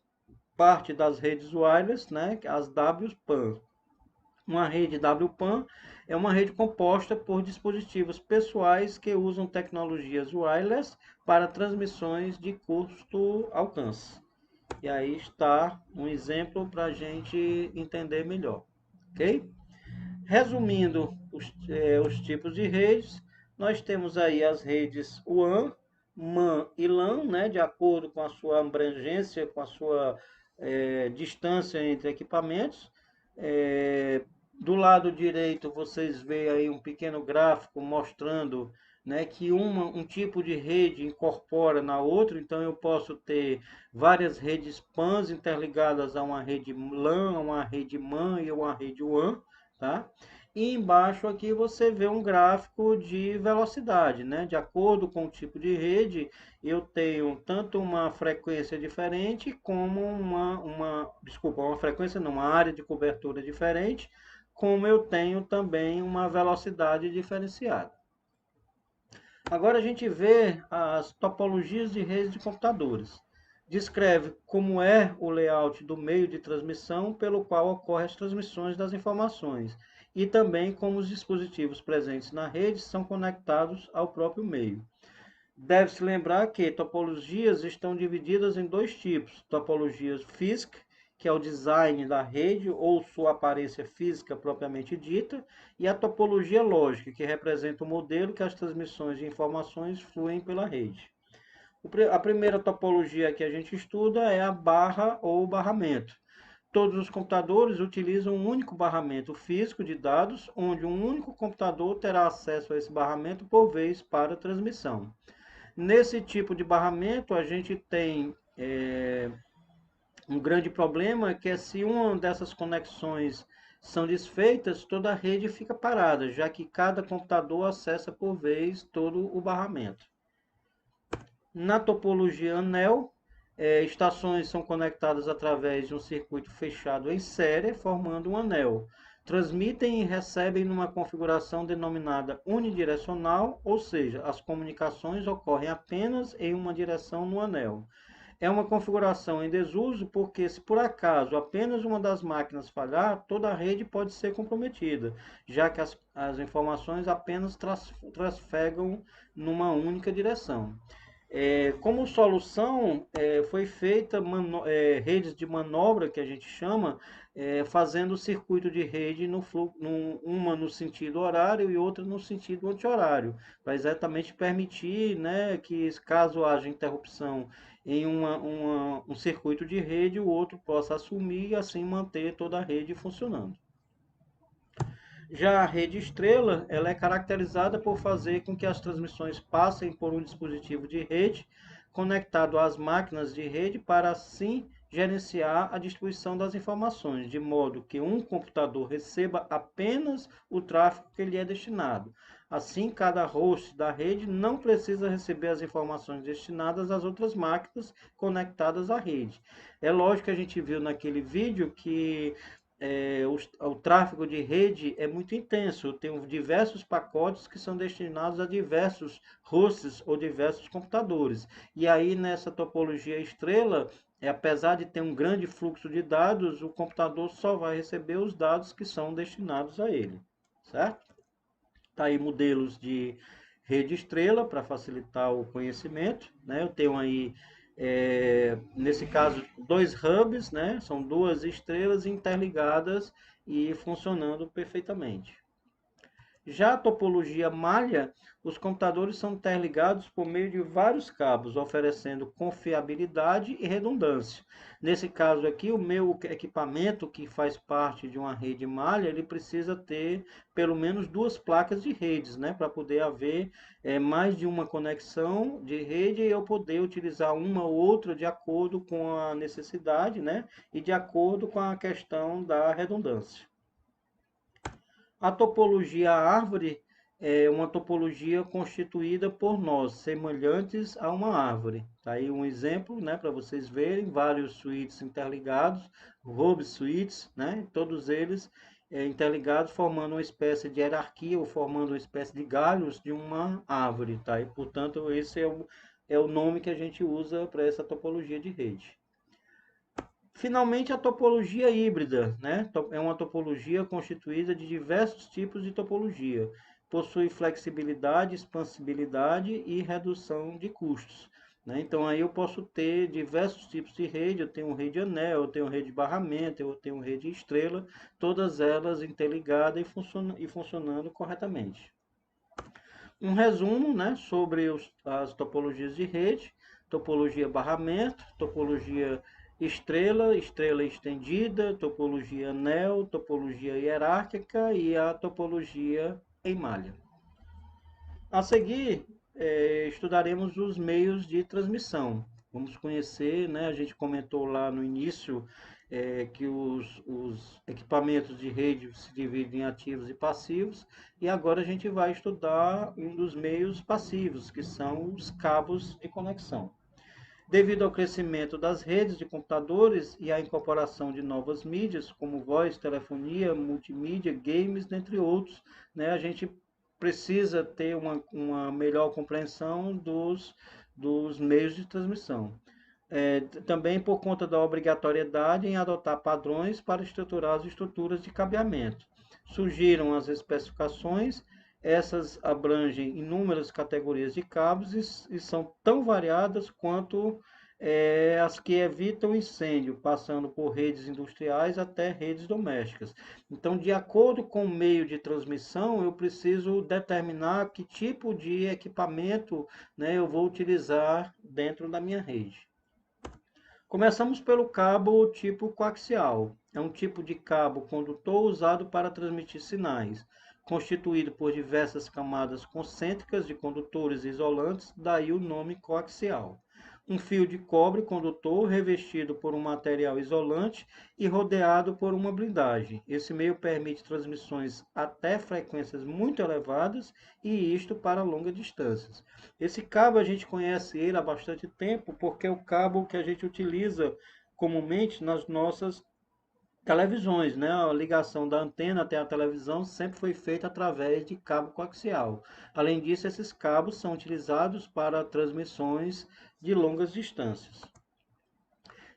Speaker 1: parte das redes wireless, né, as WPAN. Uma rede WPAN é uma rede composta por dispositivos pessoais que usam tecnologias wireless para transmissões de curto alcance. E aí está um exemplo para a gente entender melhor, ok? Resumindo os tipos de redes, nós temos aí as redes WAN, MAN e LAN, né, de acordo com a sua abrangência, com a sua distância entre equipamentos. Do lado direito vocês veem aí um pequeno gráfico mostrando, né, que um tipo de rede incorpora na outra, então eu posso ter várias redes PANs interligadas a uma rede LAN, a uma rede MAN e uma rede WAN, tá? E embaixo aqui você vê um gráfico de velocidade, né? De acordo com o tipo de rede, eu tenho tanto uma frequência diferente como uma frequência não, uma área de cobertura diferente, como eu tenho também uma velocidade diferenciada. Agora a gente vê as topologias de redes de computadores. Descreve como é o layout do meio de transmissão pelo qual ocorrem as transmissões das informações e também como os dispositivos presentes na rede são conectados ao próprio meio. Deve-se lembrar que topologias estão divididas em dois tipos: topologias física, que é o design da rede ou sua aparência física propriamente dita, e a topologia lógica, que representa o modelo que as transmissões de informações fluem pela rede. A primeira topologia que a gente estuda é a barra ou barramento. Todos os computadores utilizam um único barramento físico de dados, onde um único computador terá acesso a esse barramento por vez para transmissão. Nesse tipo de barramento, a gente tem um grande problema, que é se uma dessas conexões são desfeitas, toda a rede fica parada, já que cada computador acessa por vez todo o barramento. Na topologia anel, estações são conectadas através de um circuito fechado em série, formando um anel. Transmitem e recebem numa configuração denominada unidirecional, ou seja, as comunicações ocorrem apenas em uma direção no anel. É uma configuração em desuso porque, se por acaso apenas uma das máquinas falhar, toda a rede pode ser comprometida, já que as informações apenas trafegam numa única direção. Como solução, foi feita redes de manobra, que a gente chama, fazendo o circuito de rede uma no sentido horário e outra no sentido anti-horário, para exatamente permitir, né, que caso haja interrupção em um circuito de rede, o outro possa assumir e assim manter toda a rede funcionando. Já a rede estrela, ela é caracterizada por fazer com que as transmissões passem por um dispositivo de rede conectado às máquinas de rede para assim gerenciar a distribuição das informações, de modo que um computador receba apenas o tráfego que lhe é destinado. Assim, cada host da rede não precisa receber as informações destinadas às outras máquinas conectadas à rede. É lógico que a gente viu naquele vídeo que o tráfego de rede é muito intenso. Eu tenho diversos pacotes que são destinados a diversos hosts ou diversos computadores. E aí, nessa topologia estrela, apesar de ter um grande fluxo de dados, o computador só vai receber os dados que são destinados a ele, certo? Tá aí modelos de rede estrela para facilitar o conhecimento, né? Eu tenho aí nesse caso, dois hubs, né? São duas estrelas interligadas e funcionando perfeitamente. Já a topologia malha, os computadores são interligados por meio de vários cabos, oferecendo confiabilidade e redundância. Nesse caso aqui, o meu equipamento, que faz parte de uma rede malha, ele precisa ter pelo menos duas placas de redes, né, para poder haver mais de uma conexão de rede e eu poder utilizar uma ou outra de acordo com a necessidade, né, e de acordo com a questão da redundância. A topologia árvore é uma topologia constituída por nós, semelhantes a uma árvore. Tá aí um exemplo, né, para vocês verem, vários switches interligados, hub switches, né, todos eles interligados, formando uma espécie de hierarquia ou formando uma espécie de galhos de uma árvore, tá? E, portanto, esse é o nome que a gente usa para essa topologia de rede. Finalmente, a topologia híbrida, né? É uma topologia constituída de diversos tipos de topologia. Possui flexibilidade, expansibilidade e redução de custos, né? Então, aí eu posso ter diversos tipos de rede. Eu tenho rede anel, eu tenho rede de barramento, eu tenho rede estrela, todas elas interligadas e funcionando corretamente. Um resumo, né, sobre as topologias de rede: topologia barramento, topologia estrela, estrela estendida, topologia anel, topologia hierárquica e a topologia em malha. A seguir, estudaremos os meios de transmissão. Vamos conhecer, né, a gente comentou lá no início que os equipamentos de rede se dividem em ativos e passivos, e agora a gente vai estudar um dos meios passivos, que são os cabos de conexão. Devido ao crescimento das redes de computadores e à incorporação de novas mídias, como voz, telefonia, multimídia, games, dentre outros, né, a gente precisa ter uma melhor compreensão dos meios de transmissão. Também por conta da obrigatoriedade em adotar padrões para estruturar as estruturas de cabeamento. Surgiram as especificações. Essas abrangem inúmeras categorias de cabos e são tão variadas quanto as que evitam incêndio, passando por redes industriais até redes domésticas. Então, de acordo com o meio de transmissão, eu preciso determinar que tipo de equipamento, né, eu vou utilizar dentro da minha rede. Começamos pelo cabo tipo coaxial. É um tipo de cabo condutor usado para transmitir sinais, constituído por diversas camadas concêntricas de condutores isolantes, daí o nome coaxial. Um fio de cobre condutor revestido por um material isolante e rodeado por uma blindagem. Esse meio permite transmissões até frequências muito elevadas, e isto para longas distâncias. Esse cabo a gente conhece ele há bastante tempo, porque é o cabo que a gente utiliza comumente nas nossas televisões, né? A ligação da antena até a televisão sempre foi feita através de cabo coaxial. Além disso, esses cabos são utilizados para transmissões de longas distâncias.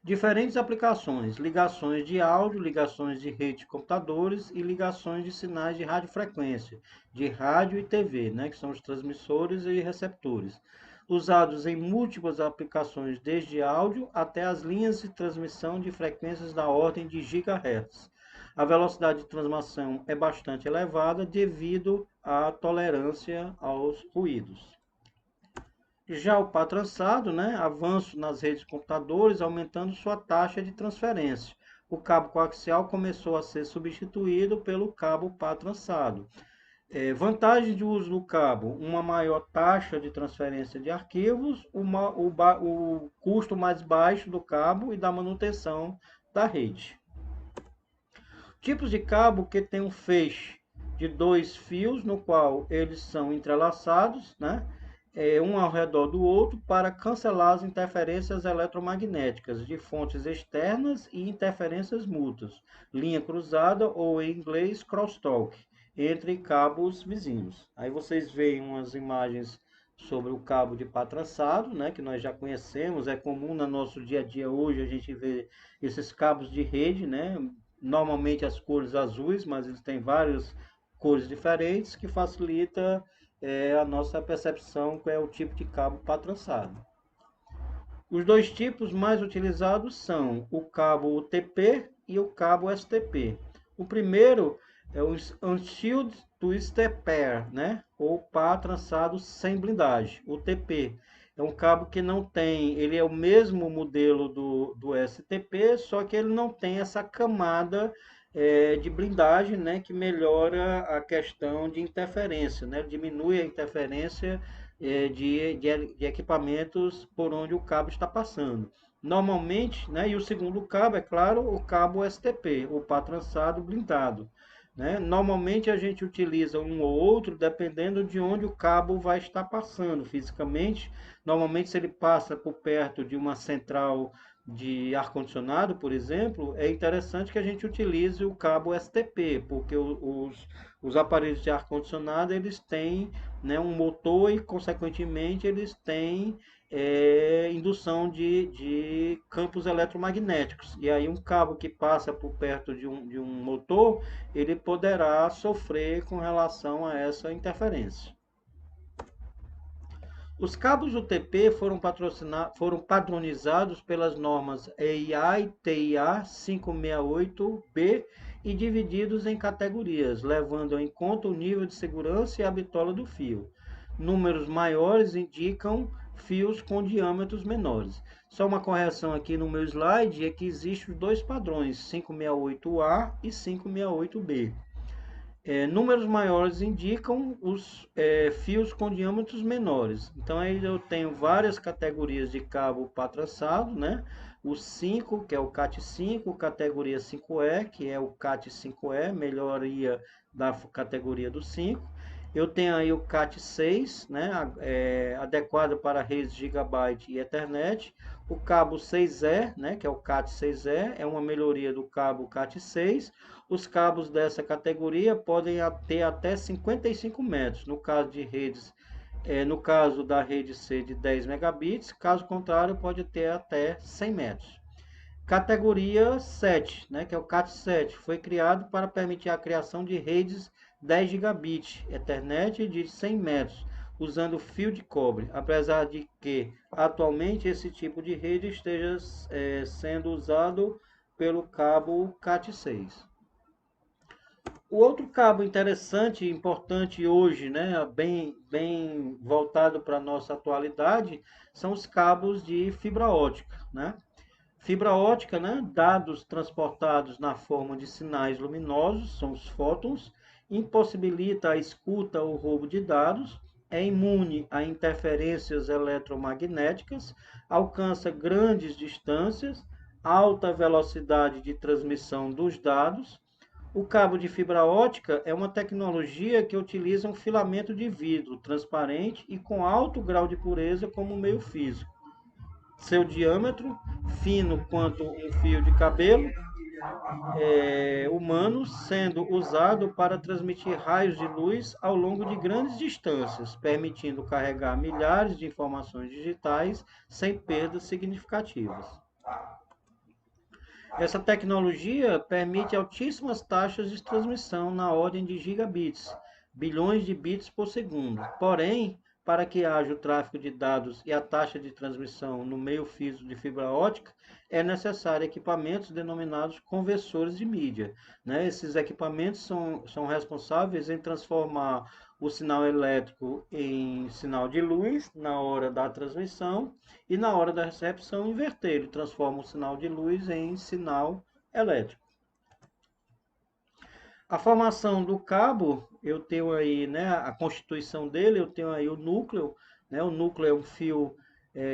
Speaker 1: Diferentes aplicações: ligações de áudio, ligações de rede de computadores e ligações de sinais de radiofrequência, de rádio e TV, né? Que são os transmissores e receptores. Usados em múltiplas aplicações, desde áudio até as linhas de transmissão de frequências da ordem de gigahertz. A velocidade de transmissão é bastante elevada devido à tolerância aos ruídos. Já o pá trançado, né, avanço nas redes de computadores, aumentando sua taxa de transferência. O cabo coaxial começou a ser substituído pelo cabo pá trançado. Vantagem de uso do cabo: uma maior taxa de transferência de arquivos, o custo mais baixo do cabo e da manutenção da rede. Tipos de cabo que tem um feixe de 2 fios, no qual eles são entrelaçados, né? Um ao redor do outro, para cancelar as interferências eletromagnéticas de fontes externas e interferências mútuas. Linha cruzada, ou em inglês crosstalk, entre cabos vizinhos. Aí vocês veem umas imagens sobre o cabo de pá trançado, né, que nós já conhecemos. É comum no nosso dia a dia hoje a gente ver esses cabos de rede, né, normalmente as cores azuis, mas eles têm várias cores diferentes, que facilita a nossa percepção qual é o tipo de cabo pá trançado. Os dois tipos mais utilizados são o cabo UTP e o cabo STP. O primeiro é o Unshielded Twisted Pair, né? Ou pá trançado sem blindagem, UTP. É um cabo que não tem, ele é o mesmo modelo do STP, só que ele não tem essa camada de blindagem, né? Que melhora a questão de interferência, né? Diminui a interferência de equipamentos por onde o cabo está passando. Normalmente, né? E o segundo cabo, é claro, o cabo STP, o pá trançado blindado. Né? Normalmente a gente utiliza um ou outro dependendo de onde o cabo vai estar passando fisicamente. Normalmente, se ele passa por perto de uma central de ar-condicionado, por exemplo, é interessante que a gente utilize o cabo STP, porque os aparelhos de ar-condicionado eles têm, né, um motor e, consequentemente, eles têm indução de campos eletromagnéticos. E aí um cabo que passa por perto de um motor, ele poderá sofrer com relação a essa interferência. Os cabos UTP foram padronizados pelas normas EIA e TIA 568B e divididos em categorias, levando em conta o nível de segurança e a bitola do fio. Números maiores indicam fios com diâmetros menores. Só uma correção aqui no meu slide é que existem dois padrões, 568A e 568B. Números maiores indicam os fios com diâmetros menores. Então aí eu tenho várias categorias de cabo patraçado, né? O 5, que é o CAT5, categoria 5E, que é o CAT5E, melhoria da categoria do 5. Eu tenho aí o CAT6, né? Adequado para redes Gigabyte e Ethernet. O cabo 6E, né? Que é o CAT6E, é uma melhoria do cabo CAT6. Os cabos dessa categoria podem ter até 55 metros, no caso de redes, no caso da rede C de 10 megabits, caso contrário pode ter até 100 metros. Categoria 7, né, que é o CAT7, foi criado para permitir a criação de redes 10 gigabit, Ethernet de 100 metros, usando fio de cobre, apesar de que atualmente esse tipo de rede esteja sendo usado pelo cabo CAT6. O outro cabo interessante e importante hoje, né, bem voltado para a nossa atualidade, são os cabos de fibra ótica, né? Fibra ótica, né, dados transportados na forma de sinais luminosos, são os fótons, impossibilita a escuta ou roubo de dados, é imune a interferências eletromagnéticas, alcança grandes distâncias, alta velocidade de transmissão dos dados. O cabo de fibra ótica é uma tecnologia que utiliza um filamento de vidro transparente e com alto grau de pureza como meio físico. Seu diâmetro, fino quanto um fio de cabelo humano, sendo usado para transmitir raios de luz ao longo de grandes distâncias, permitindo carregar milhares de informações digitais sem perdas significativas. Essa tecnologia permite altíssimas taxas de transmissão na ordem de gigabits, bilhões de bits por segundo. Porém, para que haja o tráfego de dados e a taxa de transmissão no meio físico de fibra ótica, é necessário equipamentos denominados conversores de mídia, né? Esses equipamentos são responsáveis em transformar o sinal elétrico em sinal de luz na hora da transmissão e na hora da recepção inverter, ele transforma o sinal de luz em sinal elétrico. A formação do cabo, eu tenho aí, né, a constituição dele, eu tenho aí o núcleo, né, o núcleo é um fio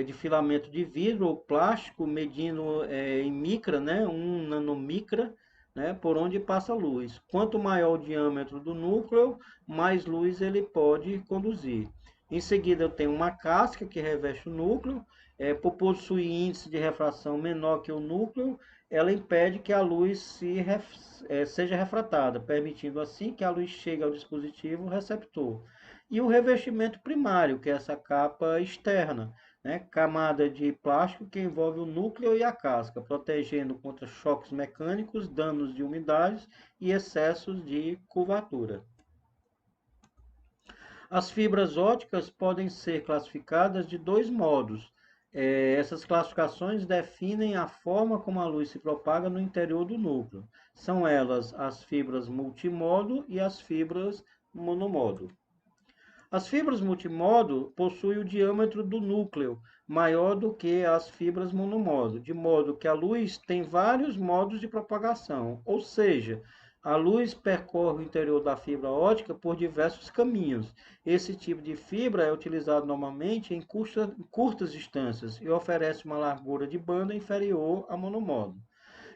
Speaker 1: de filamento de vidro ou plástico, medindo em micra, né, 1 nanomicra, né, por onde passa a luz. Quanto maior o diâmetro do núcleo, mais luz ele pode conduzir. Em seguida, eu tenho uma casca que reveste o núcleo, por possuir índice de refração menor que o núcleo, ela impede que a luz seja refratada, permitindo assim que a luz chegue ao dispositivo receptor. E o revestimento primário, que é essa capa externa, né, camada de plástico que envolve o núcleo e a casca, protegendo contra choques mecânicos, danos de umidade e excessos de curvatura. As fibras óticas podem ser classificadas de dois modos. Essas classificações definem a forma como a luz se propaga no interior do núcleo. São elas as fibras multimodo e as fibras monomodo. As fibras multimodo possuem o diâmetro do núcleo maior do que as fibras monomodo, de modo que a luz tem vários modos de propagação, ou seja, a luz percorre o interior da fibra ótica por diversos caminhos. Esse tipo de fibra é utilizado normalmente em curtas distâncias e oferece uma largura de banda inferior a monomodo.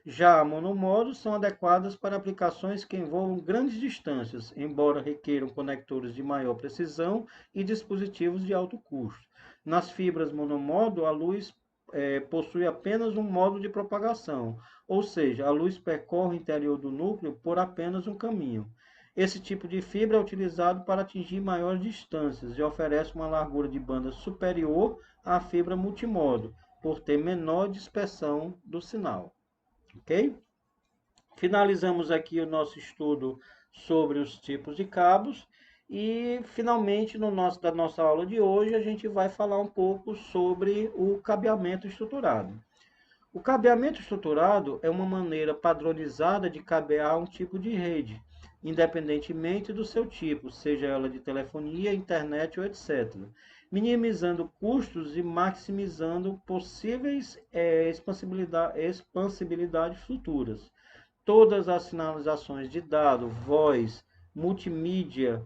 Speaker 1: Já a monomodo são adequadas para aplicações que envolvam grandes distâncias, embora requeram conectores de maior precisão e dispositivos de alto custo. Nas fibras monomodo, a luz possui apenas um modo de propagação, ou seja, a luz percorre o interior do núcleo por apenas um caminho. Esse tipo de fibra é utilizado para atingir maiores distâncias e oferece uma largura de banda superior à fibra multimodo, por ter menor dispersão do sinal. Ok? Finalizamos aqui o nosso estudo sobre os tipos de cabos e, finalmente, da nossa aula de hoje, a gente vai falar um pouco sobre o cabeamento estruturado. O cabeamento estruturado é uma maneira padronizada de cabear um tipo de rede, independentemente do seu tipo, seja ela de telefonia, internet ou etc., minimizando custos e maximizando possíveis expansibilidades futuras. Todas as sinalizações de dado, voz, multimídia,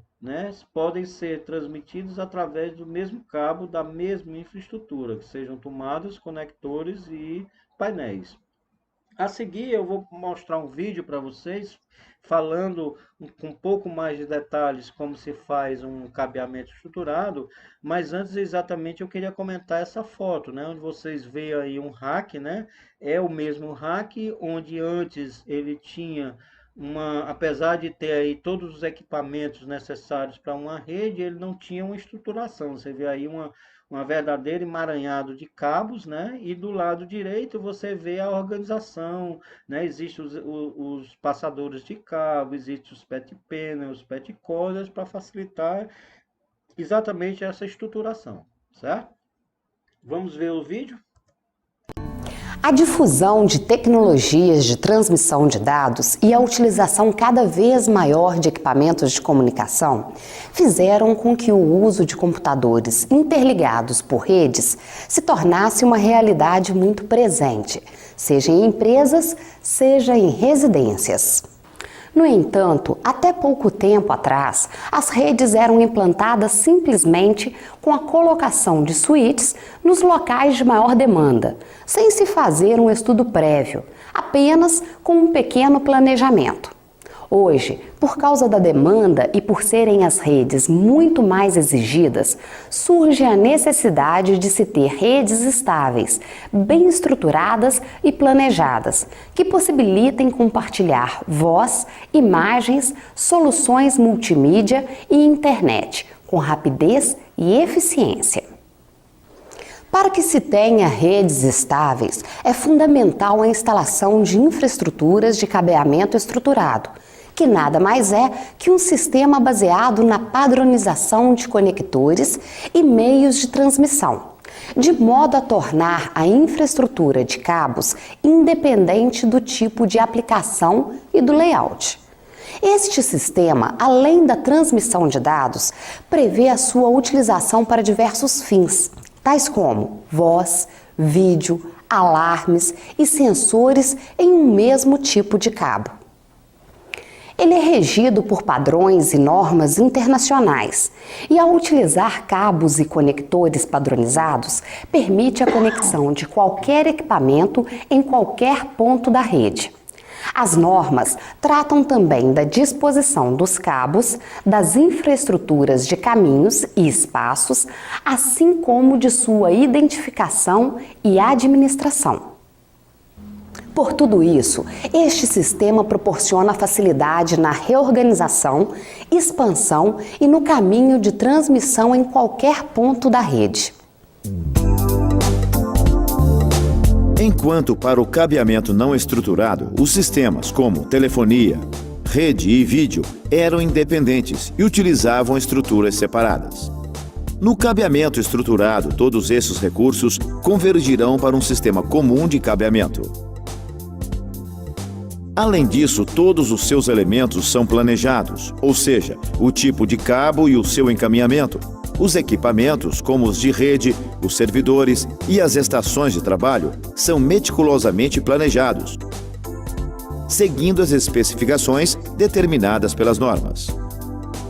Speaker 1: podem ser transmitidos através do mesmo cabo da mesma infraestrutura, que sejam tomadas, conectores e painéis. A seguir, eu vou mostrar um vídeo para vocês falando com um pouco mais de detalhes como se faz um cabeamento estruturado, mas antes exatamente eu queria comentar essa foto, onde vocês veem aí um rack, é o mesmo rack onde antes ele tinha apesar de ter aí todos os equipamentos necessários para uma rede, ele não tinha uma estruturação. Você vê aí uma verdadeiro emaranhado de cabos, e do lado direito você vê a organização, Existem os passadores de cabo, existem os PET panels, os PET coders para facilitar exatamente essa estruturação, certo? Vamos ver o vídeo?
Speaker 10: A difusão de tecnologias de transmissão de dados e a utilização cada vez maior de equipamentos de comunicação fizeram com que o uso de computadores interligados por redes se tornasse uma realidade muito presente, seja em empresas, seja em residências. No entanto, até pouco tempo atrás, as redes eram implantadas simplesmente com a colocação de switches nos locais de maior demanda, sem se fazer um estudo prévio, apenas com um pequeno planejamento. Hoje, por causa da demanda e por serem as redes muito mais exigidas, surge a necessidade de se ter redes estáveis, bem estruturadas e planejadas, que possibilitem compartilhar voz, imagens, soluções multimídia e internet, com rapidez e eficiência. Para que se tenha redes estáveis, é fundamental a instalação de infraestruturas de cabeamento estruturado, que nada mais é que um sistema baseado na padronização de conectores e meios de transmissão, de modo a tornar a infraestrutura de cabos independente do tipo de aplicação e do layout. Este sistema, além da transmissão de dados, prevê a sua utilização para diversos fins, tais como voz, vídeo, alarmes e sensores em um mesmo tipo de cabo. Ele é regido por padrões e normas internacionais e, ao utilizar cabos e conectores padronizados, permite a conexão de qualquer equipamento em qualquer ponto da rede. As normas tratam também da disposição dos cabos, das infraestruturas de caminhos e espaços, assim como de sua identificação e administração. Por tudo isso, este sistema proporciona facilidade na reorganização, expansão e no caminho de transmissão em qualquer ponto da rede.
Speaker 11: Enquanto para o cabeamento não estruturado, os sistemas como telefonia, rede e vídeo eram independentes e utilizavam estruturas separadas. No cabeamento estruturado, todos esses recursos convergirão para um sistema comum de cabeamento. Além disso, todos os seus elementos são planejados, ou seja, o tipo de cabo e o seu encaminhamento, os equipamentos, como os de rede, os servidores e as estações de trabalho, são meticulosamente planejados, seguindo as especificações determinadas pelas normas.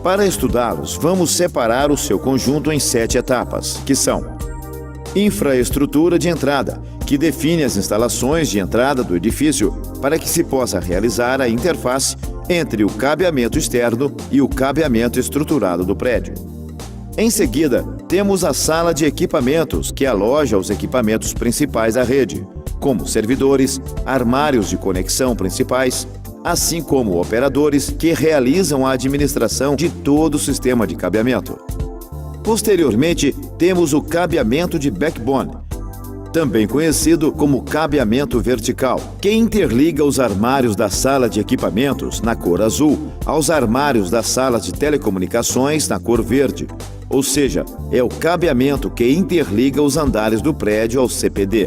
Speaker 11: Para estudá-los, vamos separar o seu conjunto em 7 etapas, que são: infraestrutura de entrada, que define as instalações de entrada do edifício para que se possa realizar a interface entre o cabeamento externo e o cabeamento estruturado do prédio. Em seguida, temos a sala de equipamentos, que aloja os equipamentos principais da rede, como servidores, armários de conexão principais, assim como operadores que realizam a administração de todo o sistema de cabeamento. Posteriormente, temos o cabeamento de backbone, também conhecido como cabeamento vertical, que interliga os armários da sala de equipamentos, na cor azul, aos armários das salas de telecomunicações, na cor verde. Ou seja, é o cabeamento que interliga os andares do prédio ao CPD.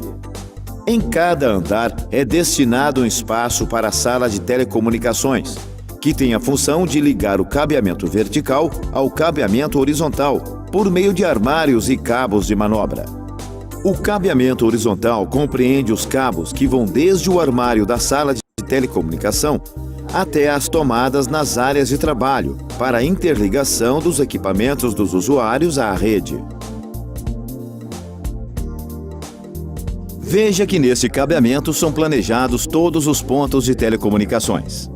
Speaker 11: Em cada andar é destinado um espaço para a sala de telecomunicações, que tem a função de ligar o cabeamento vertical ao cabeamento horizontal, por meio de armários e cabos de manobra. O cabeamento horizontal compreende os cabos que vão desde o armário da sala de telecomunicação até as tomadas nas áreas de trabalho, para a interligação dos equipamentos dos usuários à rede. Veja que neste cabeamento são planejados todos os pontos de telecomunicações.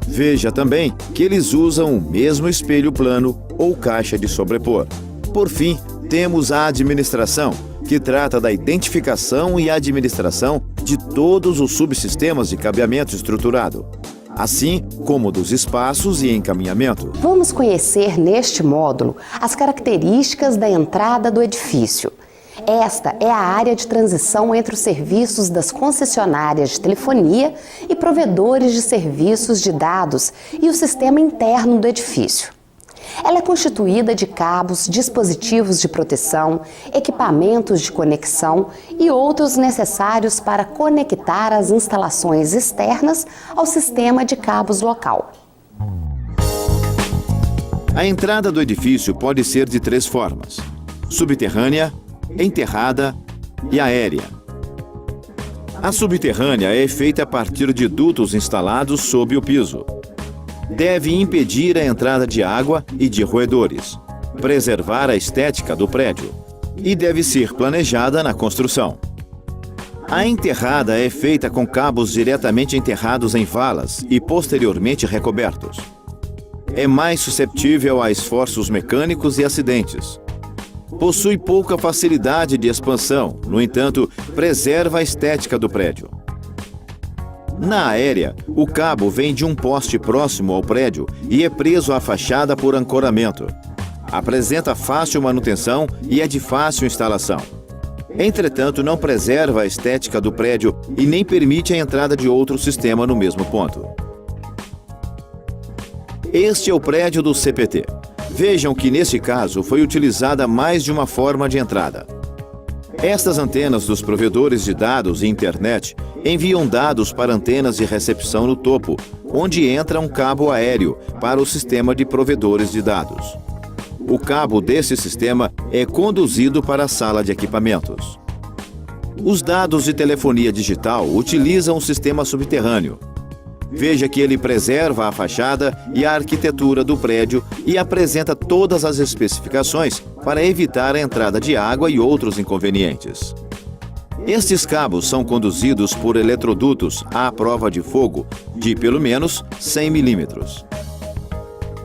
Speaker 11: Veja também que eles usam o mesmo espelho plano ou caixa de sobrepor. Por fim, temos a administração, que trata da identificação e administração de todos os subsistemas de cabeamento estruturado, assim como dos espaços e encaminhamento.
Speaker 10: Vamos conhecer neste módulo as características da entrada do edifício. Esta é a área de transição entre os serviços das concessionárias de telefonia e provedores de serviços de dados e o sistema interno do edifício. Ela é constituída de cabos, dispositivos de proteção, equipamentos de conexão e outros necessários para conectar as instalações externas ao sistema de cabos local.
Speaker 11: A entrada do edifício pode ser de 3 formas: subterrânea, enterrada e aérea. A subterrânea é feita a partir de dutos instalados sob o piso. Deve impedir a entrada de água e de roedores, preservar a estética do prédio e deve ser planejada na construção. A enterrada é feita com cabos diretamente enterrados em valas e posteriormente recobertos. É mais susceptível a esforços mecânicos e acidentes. Possui pouca facilidade de expansão, no entanto, preserva a estética do prédio. Na aérea, o cabo vem de um poste próximo ao prédio e é preso à fachada por ancoramento. Apresenta fácil manutenção e é de fácil instalação. Entretanto, não preserva a estética do prédio e nem permite a entrada de outro sistema no mesmo ponto. Este é o prédio do CPT. Vejam que, nesse caso, foi utilizada mais de uma forma de entrada. Estas antenas dos provedores de dados e internet enviam dados para antenas de recepção no topo, onde entra um cabo aéreo para o sistema de provedores de dados. O cabo desse sistema é conduzido para a sala de equipamentos. Os dados de telefonia digital utilizam um sistema subterrâneo. Veja que ele preserva a fachada e a arquitetura do prédio e apresenta todas as especificações para evitar a entrada de água e outros inconvenientes. Estes cabos são conduzidos por eletrodutos à prova de fogo de pelo menos 100 milímetros.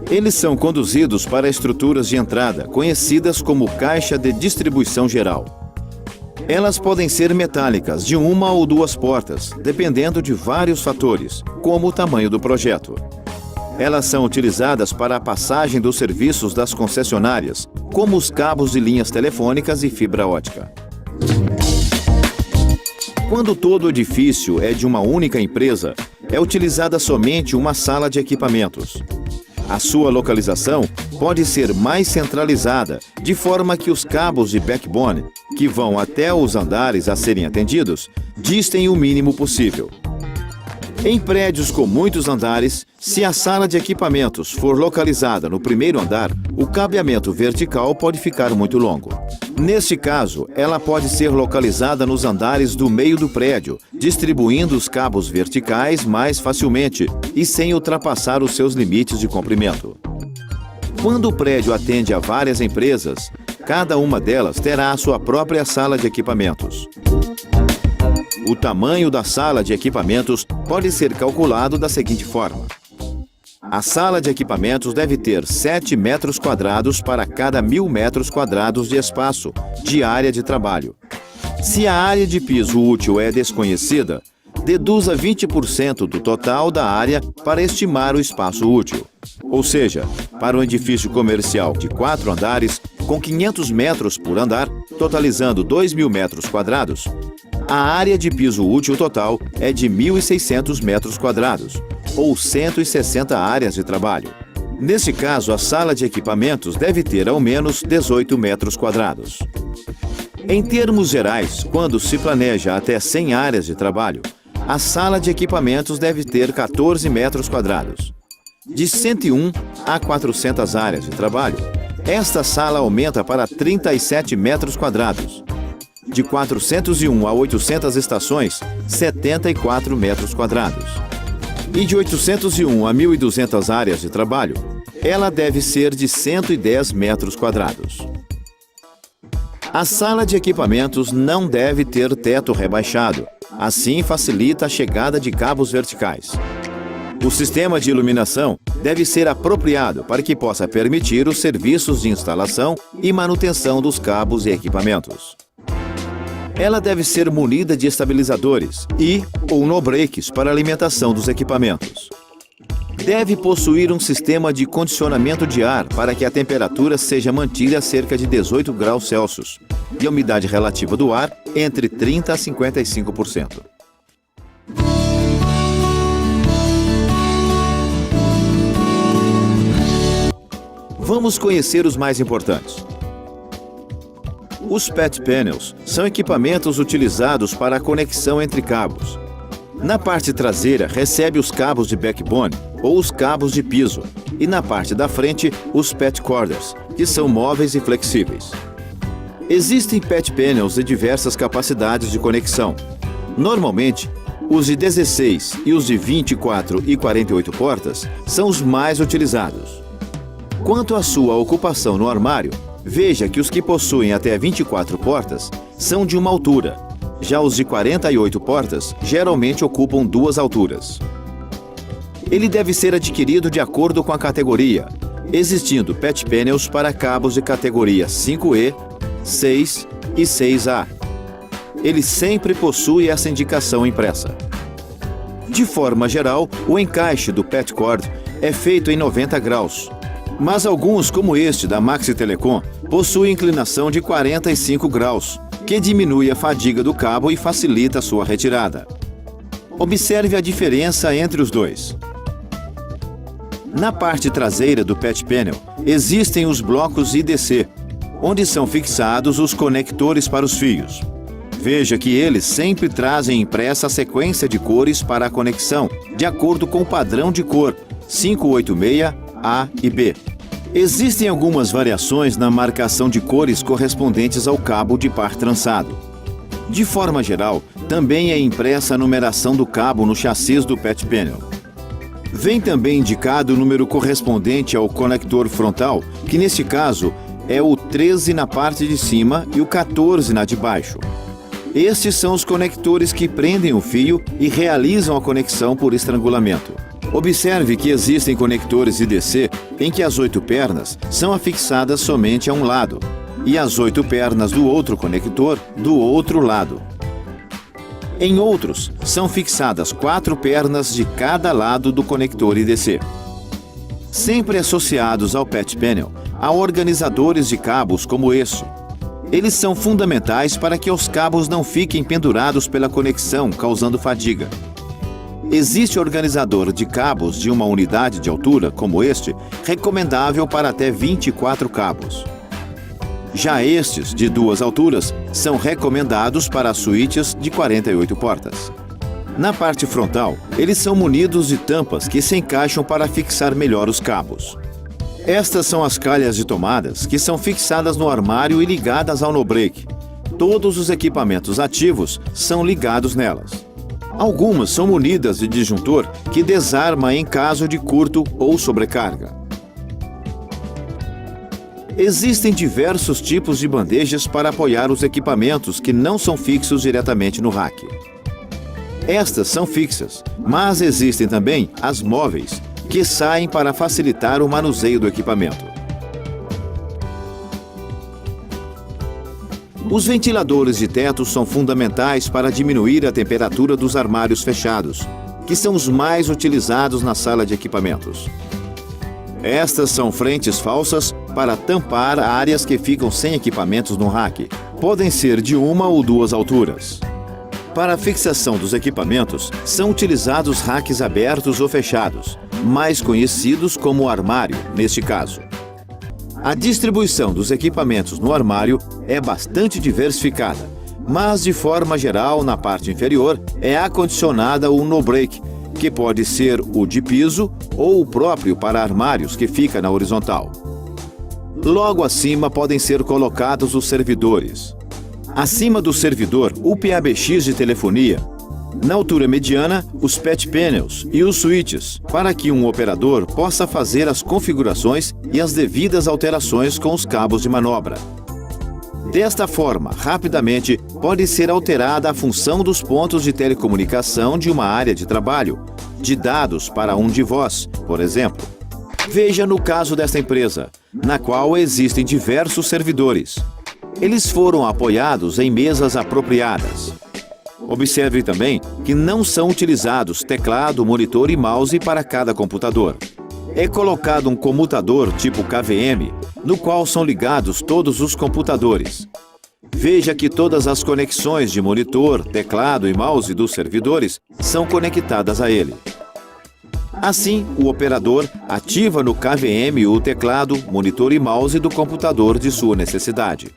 Speaker 11: Eles são conduzidos para estruturas de entrada, conhecidas como caixa de distribuição geral. Elas podem ser metálicas, de 1 ou 2 portas, dependendo de vários fatores, como o tamanho do projeto. Elas são utilizadas para a passagem dos serviços das concessionárias, como os cabos de linhas telefônicas e fibra ótica. Quando todo o edifício é de uma única empresa, é utilizada somente uma sala de equipamentos. A sua localização pode ser mais centralizada, de forma que os cabos de backbone, que vão até os andares a serem atendidos, distem o mínimo possível. Em prédios com muitos andares, se a sala de equipamentos for localizada no primeiro andar, o cabeamento vertical pode ficar muito longo. Neste caso, ela pode ser localizada nos andares do meio do prédio, distribuindo os cabos verticais mais facilmente e sem ultrapassar os seus limites de comprimento. Quando o prédio atende a várias empresas, cada uma delas terá a sua própria sala de equipamentos. O tamanho da sala de equipamentos pode ser calculado da seguinte forma: A sala de equipamentos deve ter 7 metros quadrados para cada 1.000 metros quadrados de espaço de área de trabalho. Se a área de piso útil é desconhecida, deduza 20% do total da área para estimar o espaço útil. Ou seja, para um edifício comercial de 4 andares, com 500 metros por andar, totalizando 2.000 metros quadrados, a área de piso útil total é de 1.600 metros quadrados, ou 160 áreas de trabalho. Nesse caso, a sala de equipamentos deve ter ao menos 18 metros quadrados. Em termos gerais, quando se planeja até 100 áreas de trabalho, a sala de equipamentos deve ter 14 metros quadrados. De 101 a 400 áreas de trabalho, esta sala aumenta para 37 metros quadrados. De 401 a 800 estações, 74 metros quadrados. E de 801 a 1.200 áreas de trabalho, ela deve ser de 110 metros quadrados. A sala de equipamentos não deve ter teto rebaixado, assim facilita a chegada de cabos verticais. O sistema de iluminação deve ser apropriado para que possa permitir os serviços de instalação e manutenção dos cabos e equipamentos. Ela deve ser munida de estabilizadores ou no-breaks para alimentação dos equipamentos. Deve possuir um sistema de condicionamento de ar para que a temperatura seja mantida a cerca de 18 graus Celsius e a umidade relativa do ar entre 30% a 55%. Vamos conhecer os mais importantes. Os PET Panels são equipamentos utilizados para a conexão entre cabos. Na parte traseira, recebe os cabos de backbone ou os cabos de piso, e na parte da frente, os PET Corders, que são móveis e flexíveis. Existem PET Panels de diversas capacidades de conexão. Normalmente, os de 16 e os de 24 e 48 portas são os mais utilizados. Quanto à sua ocupação no armário, veja que os que possuem até 24 portas são de uma altura. Já os de 48 portas geralmente ocupam 2 alturas. Ele deve ser adquirido de acordo com a categoria, existindo PET Panels para cabos de categoria 5E, 6 e 6A. Ele sempre possui essa indicação impressa. De forma geral, o encaixe do PET Cord é feito em 90 graus, mas alguns, como este da Maxi Telecom, possuem inclinação de 45 graus, que diminui a fadiga do cabo e facilita a sua retirada. Observe a diferença entre os dois. Na parte traseira do PET Panel, existem os blocos IDC, onde são fixados os conectores para os fios. Veja que eles sempre trazem impressa a sequência de cores para a conexão, de acordo com o padrão de cor 586, A e B. Existem algumas variações na marcação de cores correspondentes ao cabo de par trançado. De forma geral, também é impressa a numeração do cabo no chassi do PET Panel. Vem também indicado o número correspondente ao conector frontal, que neste caso é o 13 na parte de cima e o 14 na de baixo. Estes são os conectores que prendem o fio e realizam a conexão por estrangulamento. Observe que existem conectores IDC em que as 8 pernas são afixadas somente a um lado e as 8 pernas do outro conector do outro lado. Em outros, são fixadas 4 pernas de cada lado do conector IDC. Sempre associados ao PET Panel, há organizadores de cabos como este. Eles são fundamentais para que os cabos não fiquem pendurados pela conexão, causando fadiga. Existe organizador de cabos de uma unidade de altura, como este, recomendável para até 24 cabos. Já estes, de 2 alturas, são recomendados para suítes de 48 portas. Na parte frontal, eles são munidos de tampas que se encaixam para fixar melhor os cabos. Estas são as calhas de tomadas que são fixadas no armário e ligadas ao no-break. Todos os equipamentos ativos são ligados nelas. Algumas são munidas de disjuntor que desarma em caso de curto ou sobrecarga. Existem diversos tipos de bandejas para apoiar os equipamentos que não são fixos diretamente no rack. Estas são fixas, mas existem também as móveis, que saem para facilitar o manuseio do equipamento. Os ventiladores de teto são fundamentais para diminuir a temperatura dos armários fechados, que são os mais utilizados na sala de equipamentos. Estas são frentes falsas para tampar áreas que ficam sem equipamentos no rack. Podem ser de uma ou duas alturas. Para a fixação dos equipamentos, são utilizados racks abertos ou fechados, mais conhecidos como armário, neste caso. A distribuição dos equipamentos no armário é bastante diversificada, mas de forma geral, na parte inferior, é acondicionada o no-break, que pode ser o de piso ou o próprio para armários, que fica na horizontal. Logo acima podem ser colocados os servidores. Acima do servidor, o PABX de telefonia. Na altura mediana, os patch panels e os switches, para que um operador possa fazer as configurações e as devidas alterações com os cabos de manobra. Desta forma, rapidamente, pode ser alterada a função dos pontos de telecomunicação de uma área de trabalho, de dados para um de voz, por exemplo. Veja no caso desta empresa, na qual existem diversos servidores. Eles foram apoiados em mesas apropriadas. Observe também que não são utilizados teclado, monitor e mouse para cada computador. É colocado um comutador tipo KVM, no qual são ligados todos os computadores. Veja que todas as conexões de monitor, teclado e mouse dos servidores são conectadas a ele. Assim, o operador ativa no KVM o teclado, monitor e mouse do computador de sua necessidade.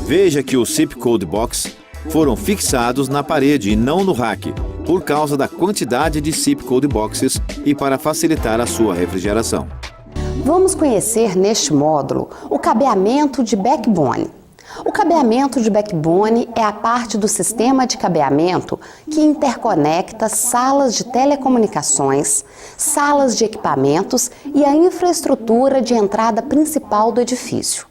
Speaker 11: Veja que os SIP Code Box foram fixados na parede e não no rack, por causa da quantidade de SIP Code Boxes e para facilitar a sua refrigeração.
Speaker 10: Vamos conhecer neste módulo o cabeamento de backbone. O cabeamento de backbone é a parte do sistema de cabeamento que interconecta salas de telecomunicações, salas de equipamentos e a infraestrutura de entrada principal do edifício.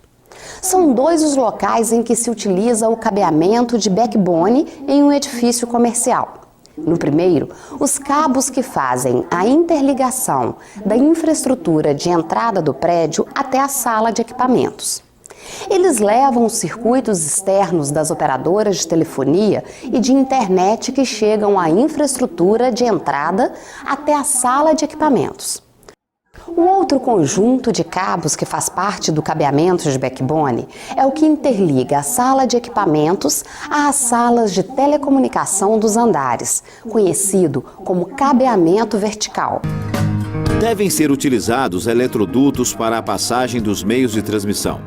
Speaker 10: São dois os locais em que se utiliza o cabeamento de backbone em um edifício comercial. No primeiro, os cabos que fazem a interligação da infraestrutura de entrada do prédio até a sala de equipamentos. Eles levam os circuitos externos das operadoras de telefonia e de internet que chegam à infraestrutura de entrada até a sala de equipamentos. O outro conjunto de cabos que faz parte do cabeamento de backbone é o que interliga a sala de equipamentos às salas de telecomunicação dos andares, conhecido como cabeamento vertical.
Speaker 11: Devem ser utilizados eletrodutos para a passagem dos meios de transmissão.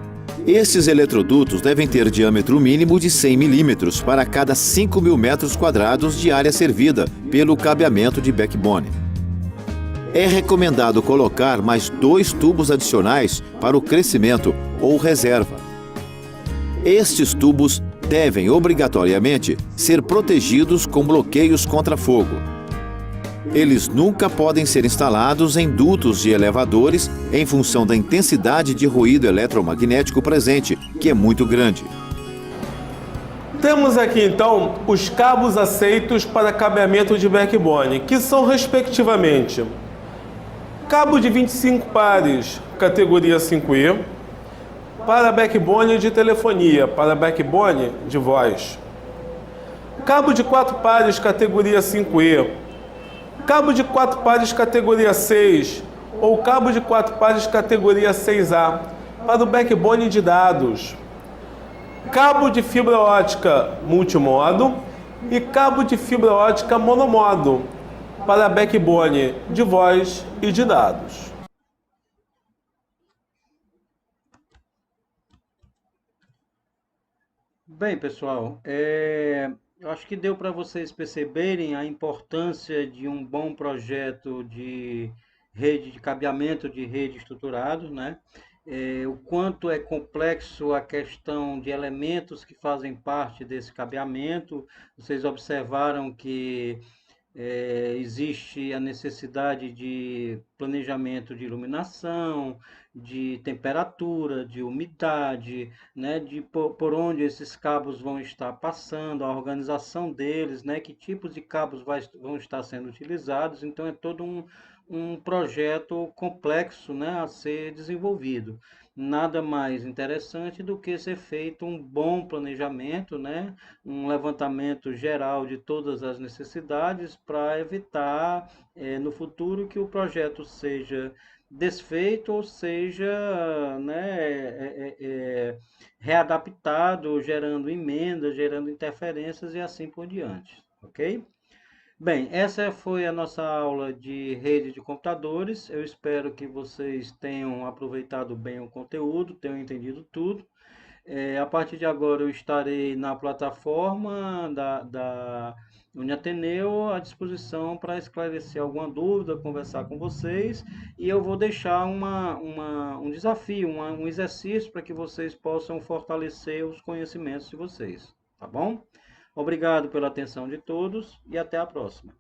Speaker 11: Estes eletrodutos devem ter diâmetro mínimo de 100 milímetros para cada 5.000 metros quadrados de área servida pelo cabeamento de backbone. É recomendado colocar mais 2 tubos adicionais para o crescimento ou reserva. Estes tubos devem obrigatoriamente ser protegidos com bloqueios contra fogo. Eles nunca podem ser instalados em dutos de elevadores em função da intensidade de ruído eletromagnético presente, que é muito grande.
Speaker 12: Temos aqui então os cabos aceitos para cabeamento de backbone, que são respectivamente cabo de 25 pares, categoria 5E, para backbone de telefonia, para backbone de voz. Cabo de 4 pares, categoria 5E. Cabo de 4 pares, categoria 6, ou cabo de 4 pares, categoria 6A, para o backbone de dados. Cabo de fibra ótica multimodo e cabo de fibra ótica monomodo, para backbone de voz e de dados.
Speaker 1: Bem, pessoal, eu acho que deu para vocês perceberem a importância de um bom projeto de rede, de cabeamento de rede estruturado, né? O quanto é complexo a questão de elementos que fazem parte desse cabeamento. Vocês observaram que existe a necessidade de planejamento de iluminação, de temperatura, de umidade, né, de por onde esses cabos vão estar passando, a organização deles, né, que tipos de cabos vão estar sendo utilizados. Então é todo um projeto complexo, né, a ser desenvolvido. Nada mais interessante do que ser feito um bom planejamento, né, um levantamento geral de todas as necessidades para evitar no futuro que o projeto seja desfeito ou seja, né, readaptado, gerando emendas, gerando interferências e assim por diante, ok? Bem, essa foi a nossa aula de rede de computadores. Eu espero que vocês tenham aproveitado bem o conteúdo, tenham entendido tudo. A partir de agora eu estarei na plataforma da Uniateneu à disposição para esclarecer alguma dúvida, conversar com vocês, e eu vou deixar um desafio, um exercício para que vocês possam fortalecer os conhecimentos de vocês, tá bom? Obrigado pela atenção de todos e até a próxima.